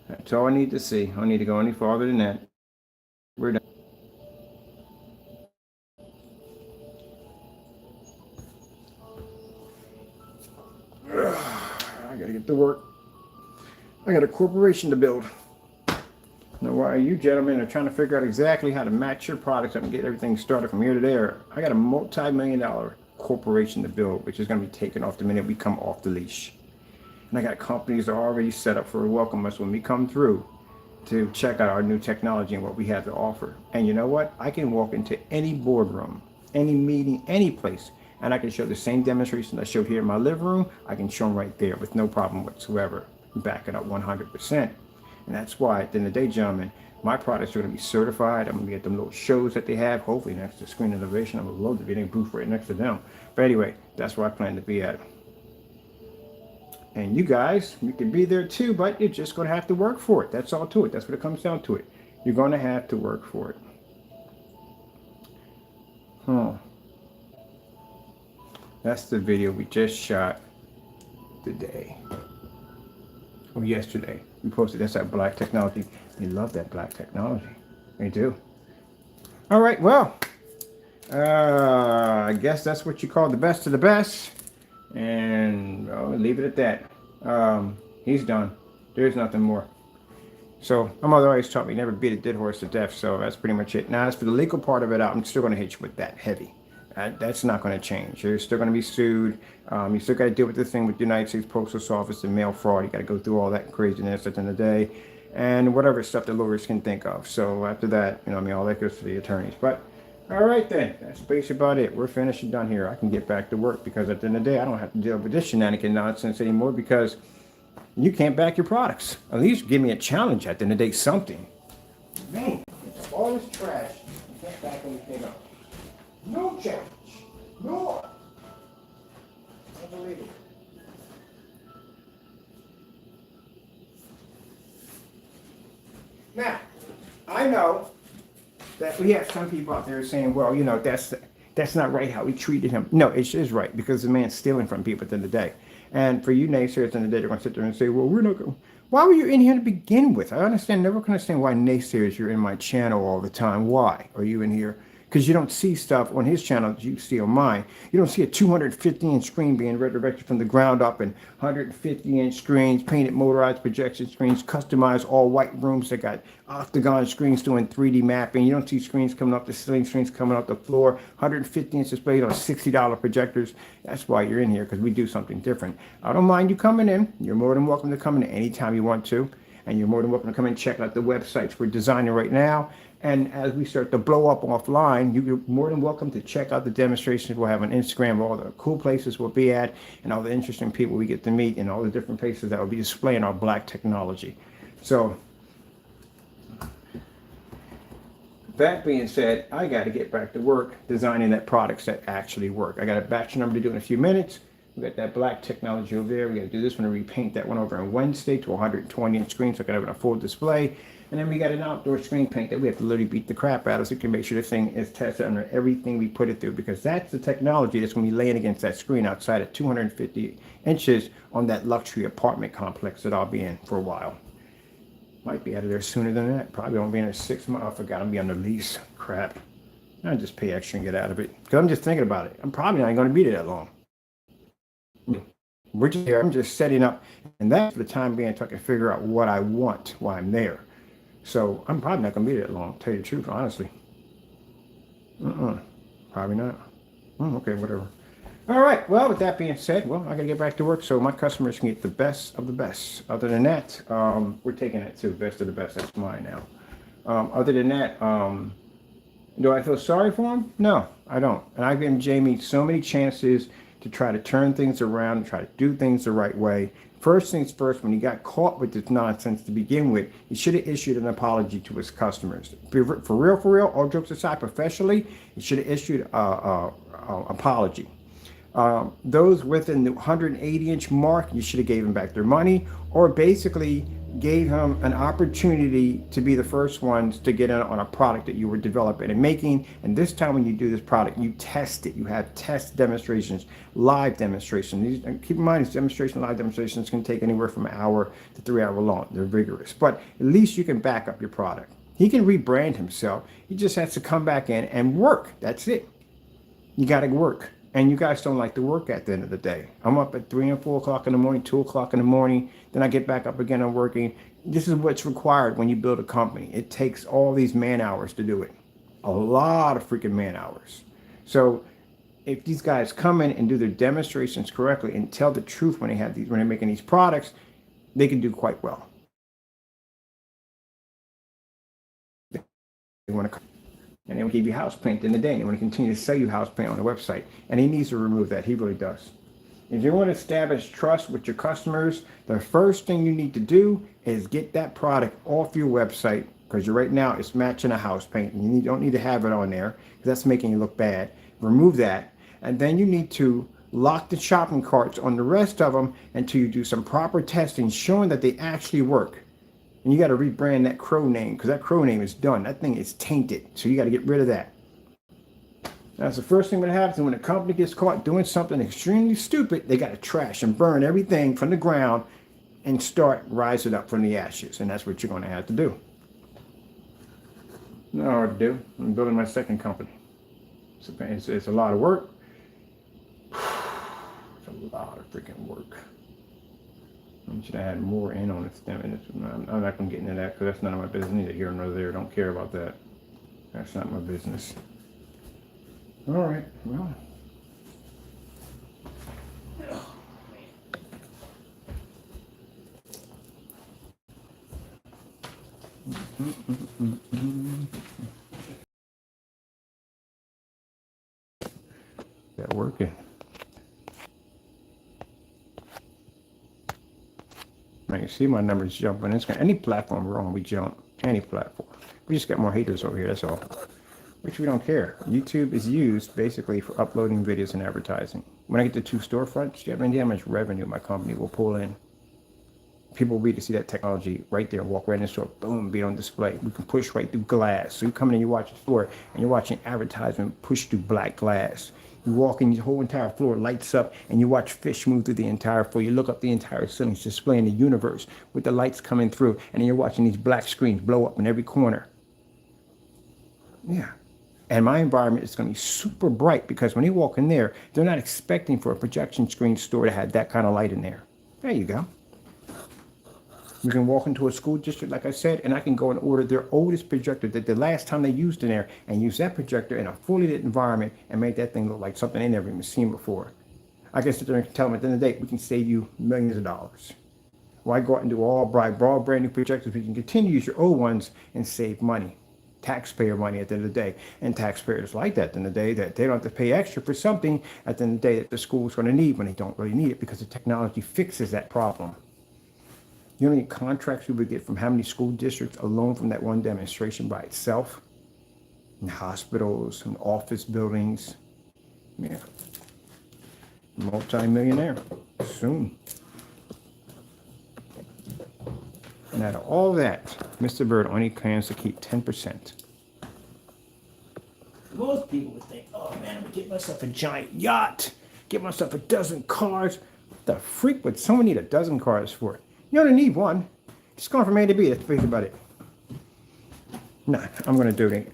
That's all I need to see. I don't need to go any farther than that. We're done. I got to get to work. I got a corporation to build. Now, while you gentlemen are trying to figure out exactly how to match your products up and get everything started from here to there, I got a multi-million-dollar corporation to build, which is going to be taken off the minute we come off the leash. And I got companies that are already set up for welcome us when we come through to check out our new technology and what we have to offer. And you know what? I can walk into any boardroom, any meeting, any place, and I can show the same demonstration I showed here in my living room. I can show them right there with no problem whatsoever. Back it up 100%. And that's why, at the end of the day, gentlemen, my products are going to be certified. I'm going to be at them little shows that they have, hopefully next to Screen Innovation. I'm going to load the video booth right next to them. But anyway, that's where I plan to be at. And you guys, you can be there too, but you're just going to have to work for it. That's all to it. That's what it comes down to it. You're going to have to work for it. That's the video we just shot today. Or yesterday. We posted. That's that black technology. They love that black technology. They do. All right. Well, I guess that's what you call the best of the best. And I'll leave it at that. He's done. There's nothing more. So my mother always taught me never beat a dead horse to death. So that's pretty much it. Now as for the legal part of it, I'm still going to hit you with that heavy. That's not going to change. You're still going to be sued. You still got to deal with the thing with the United States Postal Service and mail fraud. You got to go through all that craziness at the end of the day, and whatever stuff the lawyers can think of. So after that, you know, I mean, all that goes to the attorneys. But all right then, that's basically about it. We're finished and done here. I can get back to work because at the end of the day, I don't have to deal with this shenanigan nonsense anymore because you can't back your products. At least give me a challenge at the end of the day, something. Man, it's all this trash. You can't back anything up. No challenge. No. Unbelievable. Now, I know that we have some people out there saying, well, you know, that's not right how we treated him. No, it is right because the man's stealing from people at the end of the day. And for you naysayers at the end of the day, they're going to sit there and say, well, we're not going to. Why were you in here to begin with? I never can understand why naysayers, you're in my channel all the time. Why are you in here? Because you don't see stuff on his channel that you see on mine. You don't see a 250-inch screen being resurrected from the ground up and 150-inch screens, painted motorized projection screens, customized all white rooms that got octagon screens doing 3D mapping. You don't see screens coming up the ceiling, screens coming up the floor, 150-inch displays on $60 projectors. That's why you're in here, because we do something different. I don't mind you coming in. You're more than welcome to come in anytime you want to. And you're more than welcome to come and check out the websites we're designing right now. And as we start to blow up offline, you're more than welcome to check out the demonstrations we'll have on Instagram, all the cool places we'll be at, and all the interesting people we get to meet, and all the different places that will be displaying our black technology. So, that being said, I got to get back to work designing that products that actually work. I got a batch number to do in a few minutes. We got that black technology over there. We got to do this one and repaint that one over on Wednesday to 120-inch screen so I can have a full display. And then we got an outdoor screen paint that we have to literally beat the crap out of so we can make sure this thing is tested under everything we put it through, because that's the technology that's going to be laying against that screen outside at 250 inches on that luxury apartment complex that I'll be in for a while. Might be out of there sooner than that. Probably won't be in there 6 months. I forgot I'm be under lease. Crap. I'll just pay extra and get out of it. Because I'm just thinking about it. I'm probably not going to be there that long. We're just here. I'm just setting up. And that's the time being so I can figure out what I want while I'm there. So I'm probably not going to be there that long, to tell you the truth, honestly. Probably not. Okay, whatever. All right. Well, with that being said, well, I got to get back to work so my customers can get the best of the best. Other than that, we're taking it to best of the best. That's mine now. Other than that, do I feel sorry for him? No, I don't. And I've given Jamie so many chances to try to turn things around and try to do things the right way. First things first, when he got caught with this nonsense to begin with, he should have issued an apology to his customers. For real, all jokes aside, professionally, he should have issued an apology. Those within the 180-inch mark, you should have gave them back their money, or basically gave him an opportunity to be the first ones to get in on a product that you were developing and making. And this time when you do this product, you test it. You have test demonstrations, live demonstrations. Keep in mind, these live demonstrations can take anywhere from an hour to 3 hours long. They're vigorous, but at least you can back up your product. He can rebrand himself. He just has to come back in and work. That's it. You got to work. And you guys don't like to work at the end of the day. I'm up at 3 and 4 o'clock in the morning, 2 o'clock in the morning. Then I get back up again and working. This is what's required when you build a company. It takes all these man hours to do it. A lot of freaking man hours. So if these guys come in and do their demonstrations correctly and tell the truth when they're making these products, they can do quite well. They want to come. And they will give you house paint in the day. And they want to continue to sell you house paint on the website. And he needs to remove that. He really does. If you want to establish trust with your customers, the first thing you need to do is get that product off your website, because right now it's matching a house paint. And you don't need to have it on there because that's making you look bad. Remove that. And then you need to lock the shopping carts on the rest of them until you do some proper testing showing that they actually work. And you got to rebrand that CROW name, because that CROW name is done. That thing is tainted. So you got to get rid of that. That's the first thing that happens. When a company gets caught doing something extremely stupid, they got to trash and burn everything from the ground and start rising up from the ashes. And that's what you're going to have to do. You know what to do. I'm building my second company. It's a lot of work. lot of freaking work. I should have had more in on the stem. And I'm not going to get into that because that's none of my business. Neither here nor there. Don't care about that. That's not my business. All right. Well. That working. Now you see my numbers jumping. It's any platform we're on, we jump. Any platform. We just got more haters over here, that's all. Which we don't care. YouTube is used basically for uploading videos and advertising. When I get to 2 storefronts, you have any idea how much revenue my company will pull in? People will be to see that technology right there, walk right in the store, boom, be on display. We can push right through glass. So you come in and you watch the store and you're watching advertisement push through black glass. You walk in, your whole entire floor lights up and you watch fish move through the entire floor. You look up the entire ceiling, it's displaying the universe with the lights coming through. And then you're watching these black screens blow up in every corner. Yeah. And my environment is going to be super bright because when you walk in there, they're not expecting for a projection screen store to have that kind of light in there. There you go. You can walk into a school district, like I said, and I can go and order their oldest projector that the last time they used in there and use that projector in a fully lit environment and make that thing look like something they never even seen before. I can sit there and tell them at the end of the day, we can save you millions of dollars. Why go out and do all brand new projectors? We can continue to use your old ones and save money. Taxpayer money at the end of the day. And taxpayers like that at the end of the day, that they don't have to pay extra for something at the end of the day that the school's going to need when they don't really need it because the technology fixes that problem. You know how many contracts we would get from how many school districts alone from that one demonstration by itself? In hospitals and office buildings. Yeah. Multi-millionaire. Soon. And out of all that, Mr. Bird only plans to keep 10%. Most people would think, oh man, I'm gonna get myself a giant yacht, get myself a dozen cars. What the freak would someone need a dozen cars for? You only need one. Just going from A to B, let's think about it. Nah, I'm gonna do it.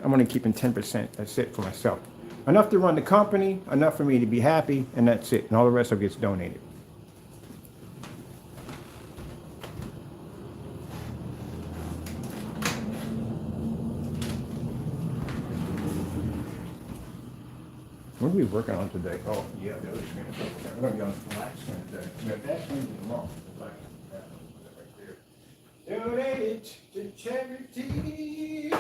I'm only keeping 10%. That's it for myself. Enough to run the company, enough for me to be happy, and that's it. And all the rest of it gets donated. What are we working on today? Oh, yeah, the other screen. We're going to be on the black screen today. We got that screen is long. Right there. Donate it to charity. I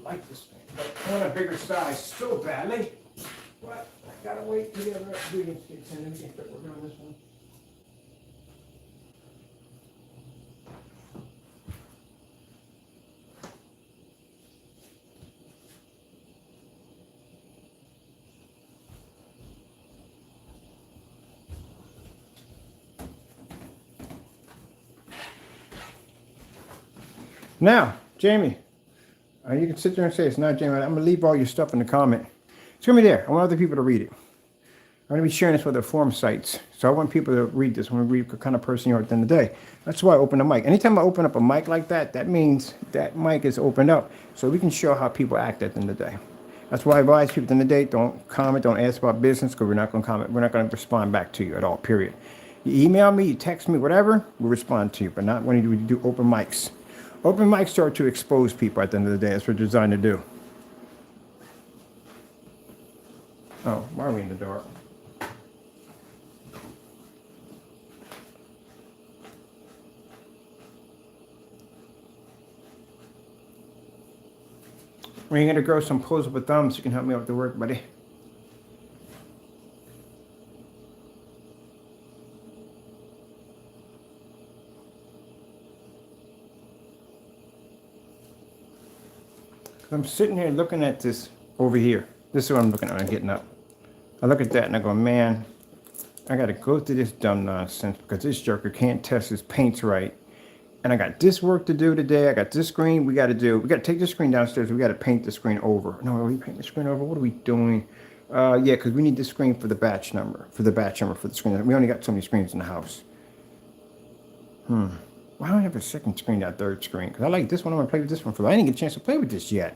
like this thing, but I want a bigger size so badly. But I gotta wait till the other ingredients get in and get working on this one. Now, Jamie, you can sit there and say it's not Jamie. I'm going to leave all your stuff in the comment. It's going to be there. I want other people to read it. I'm going to be sharing this with the forum sites. So I want people to read this. I want to read the kind of person you are at the end of the day. That's why I open the mic. Anytime I open up a mic like that, that means that mic is opened up. So we can show how people act at the end of the day. That's why I advise people at the end of the day, don't comment, don't ask about business, because we're not going to comment. We're not going to respond back to you at all, period. You email me, you text me, whatever, we'll respond to you. But not when you do open mics. Open mics are to expose people at the end of the day. That's what they're designed to do. Oh, why are we in the dark? When you're going to grow some posable thumbs, you can help me out with the work, buddy. I'm sitting here looking at this over here. This is what I'm looking at when I'm getting up. I look at that and I go, man, I got to go through this dumb nonsense because this jerker can't test his paints right. And I got this work to do today. I got this screen we got to take this screen downstairs. We got to paint the screen over. No, are we painting the screen over? What are we doing? Yeah, because we need the screen for the batch number. For the screen. We only got so many screens in the house. Well, I don't have a second screen, that third screen, because I like this one. I want to play with this one for. I didn't get a chance to play with this yet.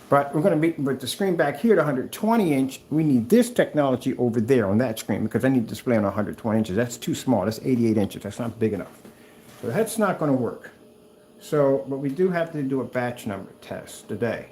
But we're going to be with the screen back here, the 120 inch. We need this technology over there on that screen because I need to display on 120 inches. That's too small. That's 88 inches. That's not big enough. So that's not going to work. So, but we do have to do a batch number test today.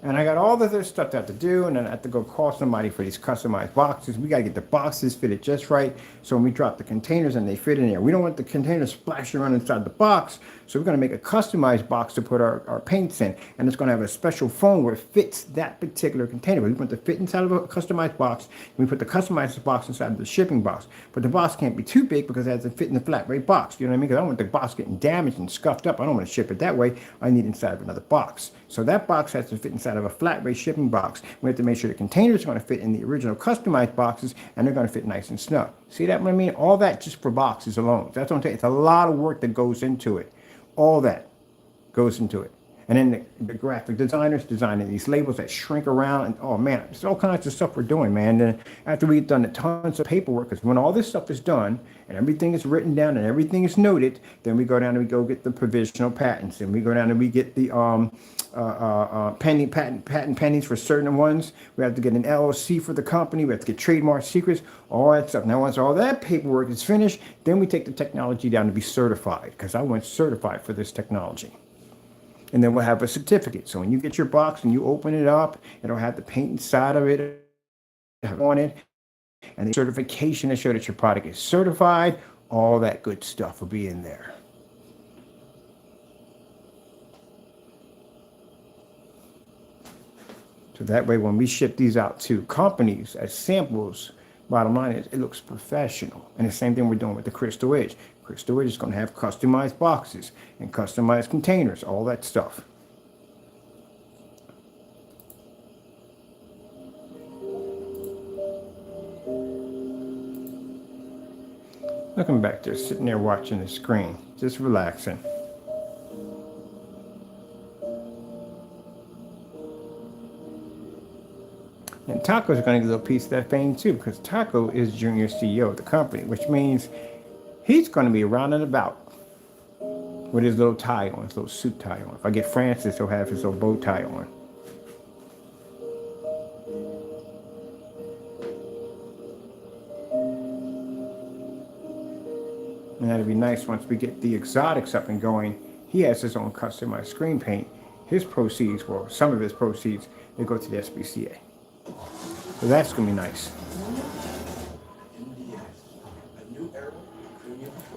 And I got all the other stuff to have to do, and then I have to go call somebody for these customized boxes. We got to get the boxes fitted just right, so when we drop the containers and they fit in there. We don't want the containers splashing around inside the box, so we're going to make a customized box to put our paints in, and it's going to have a special foam where it fits that particular container. We want to fit inside of a customized box, and we put the customized box inside of the shipping box. But the box can't be too big because it has to fit in the flat rate box. You know what I mean? Because I don't want the box getting damaged and scuffed up. I don't want to ship it that way. I need it inside of another box. So that box has to fit inside of a flat rate shipping box. We have to make sure the containers are going to fit in the original customized boxes, and they're going to fit nice and snug. See that what I mean? All that just for boxes alone. That's what I'm saying. It's a lot of work that goes into it. All that goes into it. And then the graphic designers designing these labels that shrink around, and oh man, it's all kinds of stuff we're doing, man. Then after we've done tons of paperwork, because when all this stuff is done and everything is written down and everything is noted, then we go down and we go get the provisional patents, and we go down and we get the patent pennies for certain ones. We have to get an LLC for the company. We have to get trademark secrets, all that stuff. Now, once all that paperwork is finished, then we take the technology down to be certified, because I went certified for this technology. And then we'll have a certificate. So when you get your box and you open it up, it'll have the paint inside of it on it, and the certification to show that your product is certified. All that good stuff will be in there. So that way, when we ship these out to companies as samples, bottom line is it looks professional. And the same thing we're doing with the Crystal Edge. Crystal Edge is going to have customized boxes and customized containers, all that stuff. Looking back there, sitting there watching the screen, just relaxing. And Taco's going to get a little piece of that fame too, because Taco is junior CEO of the company, which means he's going to be around and about with his little tie on, his little suit tie on. If I get Francis, he'll have his little bow tie on. And that'd be nice once we get the exotics up and going. He has his own customized screen paint. His proceeds, well, some of his proceeds, they go to the SPCA. So that's going to be nice.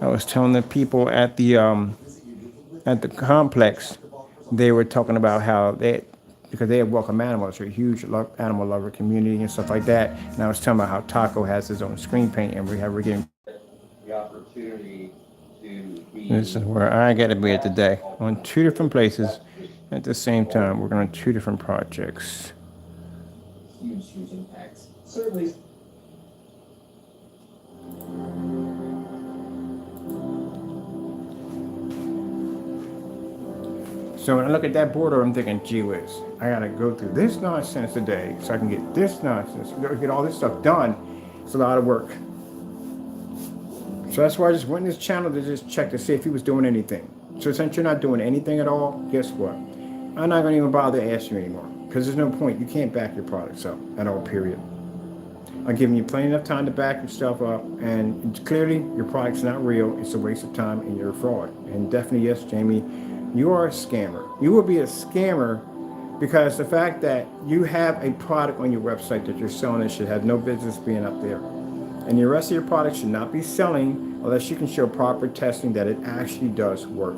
I was telling the people at the complex, they were talking about how because they have welcome animals, they're a huge animal lover community and stuff like that. And I was telling about how Taco has his own screen paint, and we're getting the opportunity to be. This is where I got to be at today, on 2 different places at the same time. We're on 2 different projects. Huge impacts. Certainly. So when I look at that border, I'm thinking, gee whiz, I got to go through this nonsense today so I can get this nonsense, get all this stuff done. It's a lot of work. So that's why I just went in this channel to just check to see if he was doing anything. So since you're not doing anything at all, guess what? I'm not going to even bother to ask you anymore, because there's no point. You can't back your products up at all, period. I'm giving you plenty enough time to back yourself up, and clearly your product's not real. It's a waste of time, and you're a fraud. And definitely, yes, Jamie, you are a scammer. You will be a scammer because the fact that you have a product on your website that you're selling, it should have no business being up there. And the rest of your product should not be selling unless you can show proper testing that it actually does work.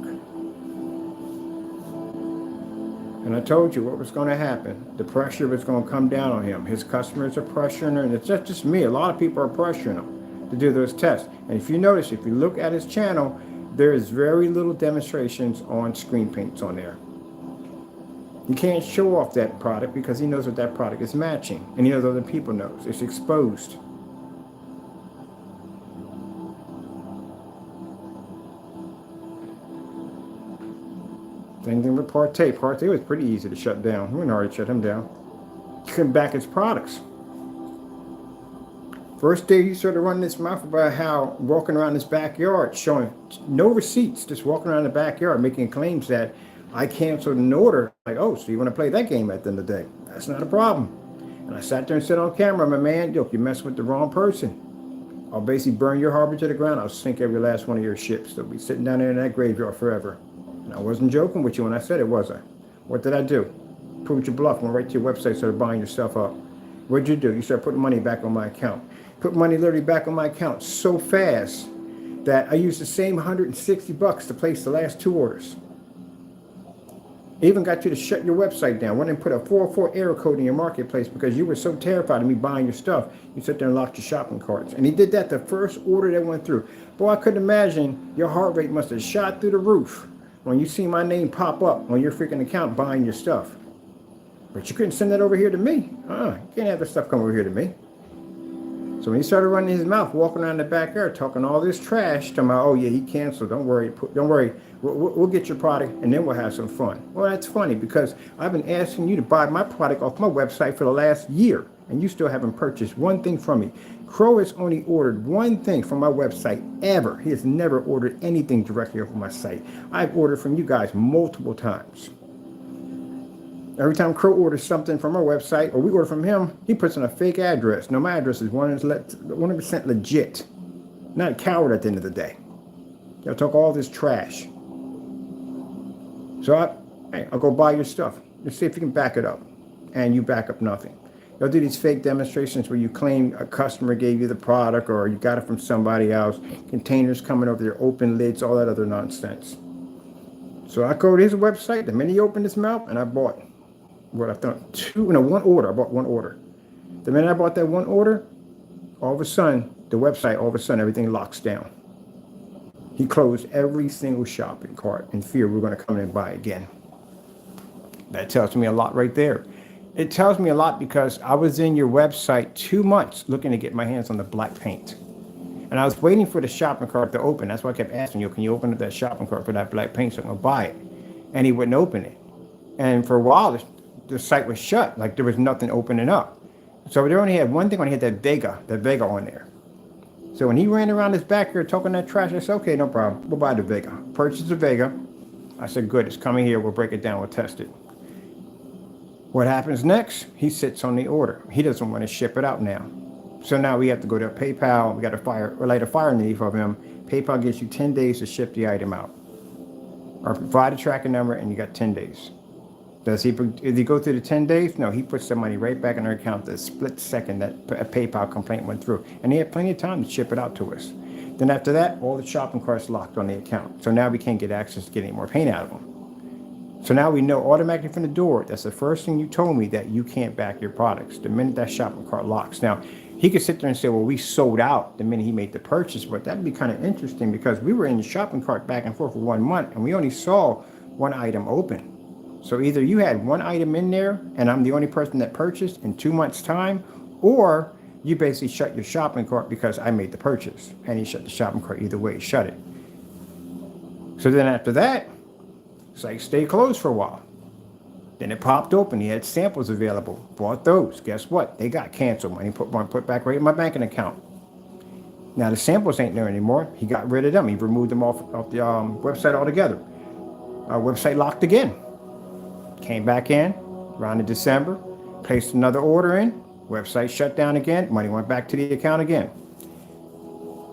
And I told you what was going to happen. The pressure was going to come down on him. His customers are pressuring him, and it's not just me. A lot of people are pressuring him to do those tests. And if you notice, if you look at his channel, there is very little demonstrations on screen paints on there. You can't show off that product because he knows what that product is matching. And he knows other people knows. It's exposed. Same thing with Partey. Partey was pretty easy to shut down. We already shut him down. He couldn't back his products. First day he started running his mouth about how walking around his backyard, showing no receipts, just walking around the backyard, making claims that I canceled an order. Like, oh, so you want to play that game at the end of the day? That's not a problem. And I sat there and said on camera, my man, look, you're messing with the wrong person. I'll basically burn your harbor to the ground. I'll sink every last one of your ships. They'll be sitting down there in that graveyard forever. And I wasn't joking with you when I said it, was I? What did I do? Proved your bluff. Went right to your website, started buying your stuff up. What'd you do? You started putting money back on my account. Put money literally back on my account so fast that I used the same $160 to place the last 2 orders. Even got you to shut your website down. Went and put a 404 error code in your marketplace because you were so terrified of me buying your stuff. You sit there and locked your shopping carts. And he did that the first order that went through. Boy, I couldn't imagine your heart rate must have shot through the roof when you see my name pop up on your freaking account buying your stuff. But you couldn't send that over here to me. You can't have the stuff come over here to me. So when he started running his mouth, walking around the backyard, talking all this trash, talking about, oh yeah, he canceled. Don't worry, we'll get your product and then we'll have some fun. Well, that's funny because I've been asking you to buy my product off my website for the last year, and you still haven't purchased one thing from me. Crow has only ordered one thing from my website ever. He has never ordered anything directly off my site. I've ordered from you guys multiple times. Every time Crow orders something from our website, or we order from him, he puts in a fake address. No, my address is 100% legit. Not a coward at the end of the day. They'll talk all this trash. So I'll go buy your stuff. Let's see if you can back it up. And you back up nothing. They'll do these fake demonstrations where you claim a customer gave you the product or you got it from somebody else. Containers coming over there, open lids, all that other nonsense. So I go to his website the minute he opened his mouth, and I bought what I've done one order. I bought one order. The minute I bought that one order, all of a sudden, the website, everything locks down. He closed every single shopping cart in fear we're going to come in and buy again. That tells me a lot right there. It tells me a lot because I was in your website 2 months looking to get my hands on the black paint. And I was waiting for the shopping cart to open. That's why I kept asking you, can you open up that shopping cart for that black paint so I can buy it? And he wouldn't open it. And for a while, the site was shut. Like there was nothing opening up. So they only had one thing when he had that Vega on there. So when he ran around his backyard talking that trash, I said, okay, no problem. We'll buy the Vega. Purchased the Vega. I said, good, it's coming here. We'll break it down. We'll test it. What happens next? He sits on the order. He doesn't want to ship it out now. So now we have to go to PayPal. We got to light a fire underneath of him. PayPal gives you 10 days to ship the item out. Or provide a tracking number and you got 10 days. Does he go through the 10 days? No, he puts the money right back in our account the split second that a PayPal complaint went through. And he had plenty of time to ship it out to us. Then after that, all the shopping carts locked on the account. So now we can't get access to get any more paint out of them. So now we know automatically from the door, that's the first thing you told me, that you can't back your products the minute that shopping cart locks. Now, he could sit there and say, well, we sold out the minute he made the purchase, but that'd be kind of interesting because we were in the shopping cart back and forth for 1 month and we only saw one item open. So either you had one item in there and I'm the only person that purchased in 2 months' time, or you basically shut your shopping cart because I made the purchase and he shut the shopping cart. Either way, he shut it. So then after that, it's like stay closed for a while. Then it popped open. He had samples available. Bought those. Guess what? They got canceled. Money put back right in my banking account. Now the samples ain't there anymore. He got rid of them. He removed them off the website altogether. Our website locked again. Came back in around in December. Placed another order in. Website shut down again. Money went back to the account again.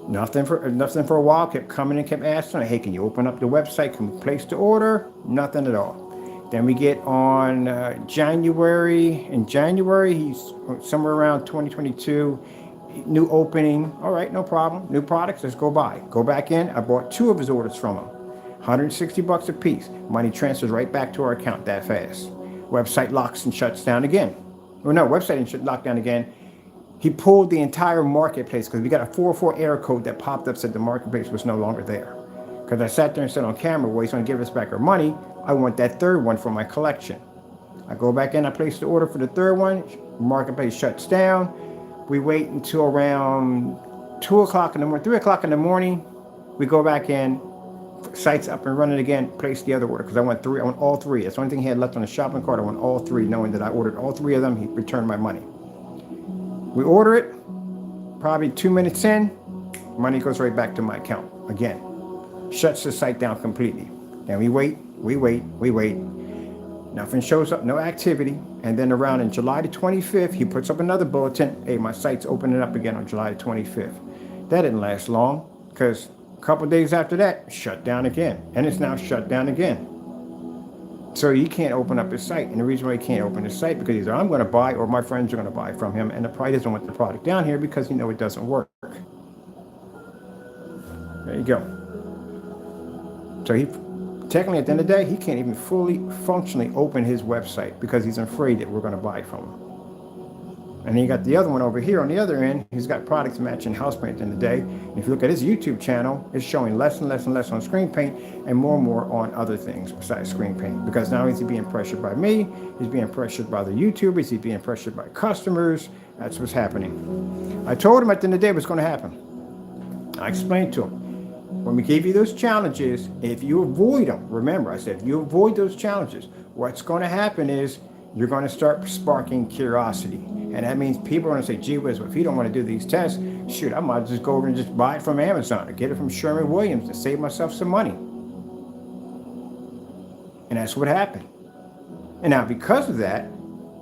Nothing for a while. Kept coming and kept asking, hey, can you open up the website? Can we place the order? Nothing at all. Then we get on January. In January, he's somewhere around 2022. New opening. All right, no problem. New products. Let's go buy. Go back in. I bought 2 of his orders from him. $160 a piece. Money transfers right back to our account that fast. Website locks and shuts down again. Well, no, website didn't lock down again. He pulled the entire marketplace because we got a 404 error code that popped up said the marketplace was no longer there. Because I sat there and said on camera, well, he's going to give us back our money. I want that third one for my collection. I go back in, I place the order for the third one. Marketplace shuts down. We wait until around 2 o'clock in the morning, 3 o'clock in the morning. We go back in, site's up and running again, place the other order because I want all 3. That's the only thing he had left on the shopping cart. I want all 3, knowing that I ordered all 3 of them. He returned my money. We order it. probably 2 minutes in, money goes right back to my account again. Shuts the site down completely. And we wait. Nothing shows up, no activity. And then around in July the 25th, he puts up another bulletin. Hey, my site's opening up again on July the 25th. That didn't last long, because a couple days after that, shut down again. And it's now shut down again. So he can't open up his site. And the reason why he can't open his site, because either I'm going to buy or my friends are going to buy from him. And the probably doesn't want the product down here because he knows it doesn't work. There you go. So he, technically at the end of the day, he can't even fully functionally open his website because he's afraid that we're going to buy from him. And then you got the other one over here on the other end. He's got products matching house paint at the end of the day. And if you look at his YouTube channel, it's showing less and less and less on screen paint and more on other things besides screen paint. Because now he's being pressured by me. He's being pressured by the YouTubers. He's being pressured by customers. That's what's happening. I told him at the end of the day what's going to happen. I explained to him. When we gave you those challenges, if you avoid them, remember I said, if you avoid those challenges, what's going to happen is you're going to start sparking curiosity. And that means people are going to say, gee whiz, well, if you don't want to do these tests, shoot, I might just go over and just buy it from Amazon or get it from Sherwin-Williams to save myself some money. And that's what happened. And now because of that,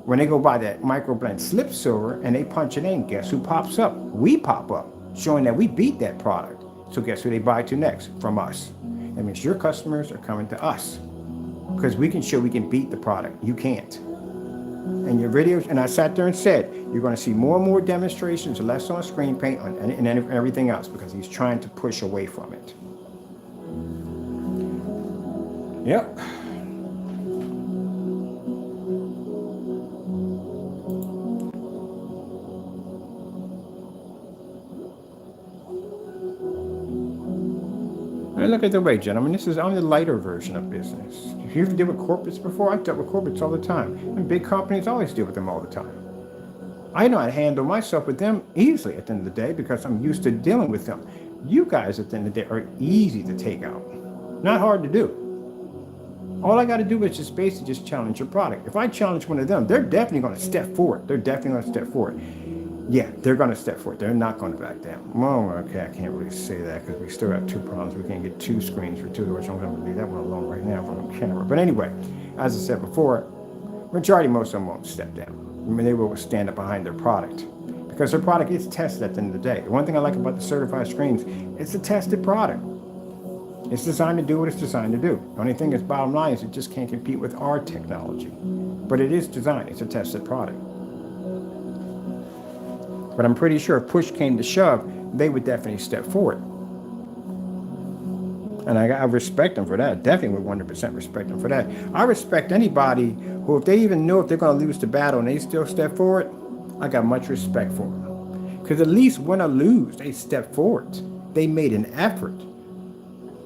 when they go buy that microblend slip silver and they punch it in, guess who pops up? We pop up, showing that we beat that product. So guess who they buy to next? From us. That means your customers are coming to us because we can show we can beat the product. You can't. And your videos, and I sat there and said, you're going to see more and more demonstrations, less on screen paint and everything else because he's trying to push away from it. Yep. And look at the way, gentlemen, this is on the lighter version of business. If you've dealt with corporates before, I've dealt with corporates all the time. And big companies always deal with them all the time. I know how to handle myself with them easily at the end of the day because I'm used to dealing with them. You guys at the end of the day are easy to take out. Not hard to do. All I got to do is just basically just challenge your product. If I challenge one of them, they're definitely going to step forward. They're definitely going to step forward. Yeah, they're going to step forward. They're not going to back down. Well, okay, I can't really say that because we still have two problems. We can't get two screens for two doors. I'm going to leave that one alone right now from the camera. But anyway, as I said before, majority, most of them won't step down. I mean, they will stand up behind their product because their product is tested at the end of the day. The one thing I like about the certified screens, it's a tested product. It's designed to do what it's designed to do. The only thing is, bottom line is it just can't compete with our technology. But it is designed. It's a tested product. But I'm pretty sure if push came to shove, they would definitely step forward. And I respect them for that. I definitely would 100% respect them for that. I respect anybody who, if they even know if they're going to lose the battle and they still step forward, I got much respect for them. Because at least win or lose, they step forward. They made an effort.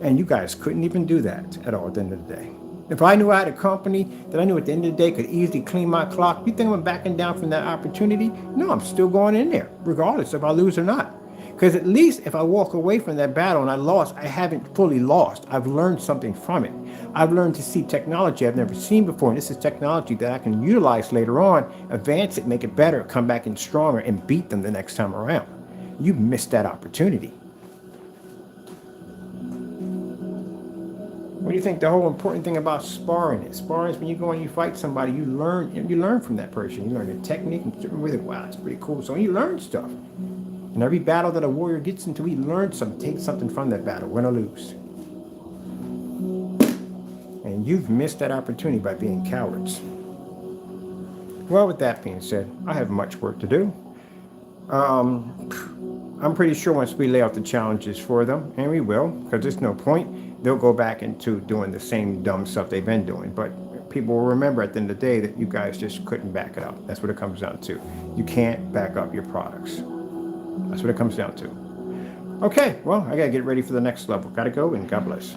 And you guys couldn't even do that at all at the end of the day. If I knew I had a company that I knew at the end of the day could easily clean my clock, you think I'm backing down from that opportunity? No, I'm still going in there, regardless if I lose or not. Because at least if I walk away from that battle and I lost, I haven't fully lost. I've learned something from it. I've learned to see technology I've never seen before. And this is technology that I can utilize later on, advance it, make it better, come back in stronger, and beat them the next time around. You missed that opportunity. What do you think the whole important thing about sparring is? Sparring is when you go and you fight somebody, you learn from that person. You learn the technique and really, wow, it's pretty cool. So you learn stuff. And every battle that a warrior gets into, he learns something, takes something from that battle, win or lose. And you've missed that opportunity by being cowards. Well, with that being said, I have much work to do. I'm pretty sure once we lay out the challenges for them, and we will, because there's no point, they'll go back into doing the same dumb stuff they've been doing. But people will remember at the end of the day that you guys just couldn't back it up. That's what it comes down to. You can't back up your products. That's what it comes down to. Okay, well, I got to get ready for the next level. Got to go, and God bless.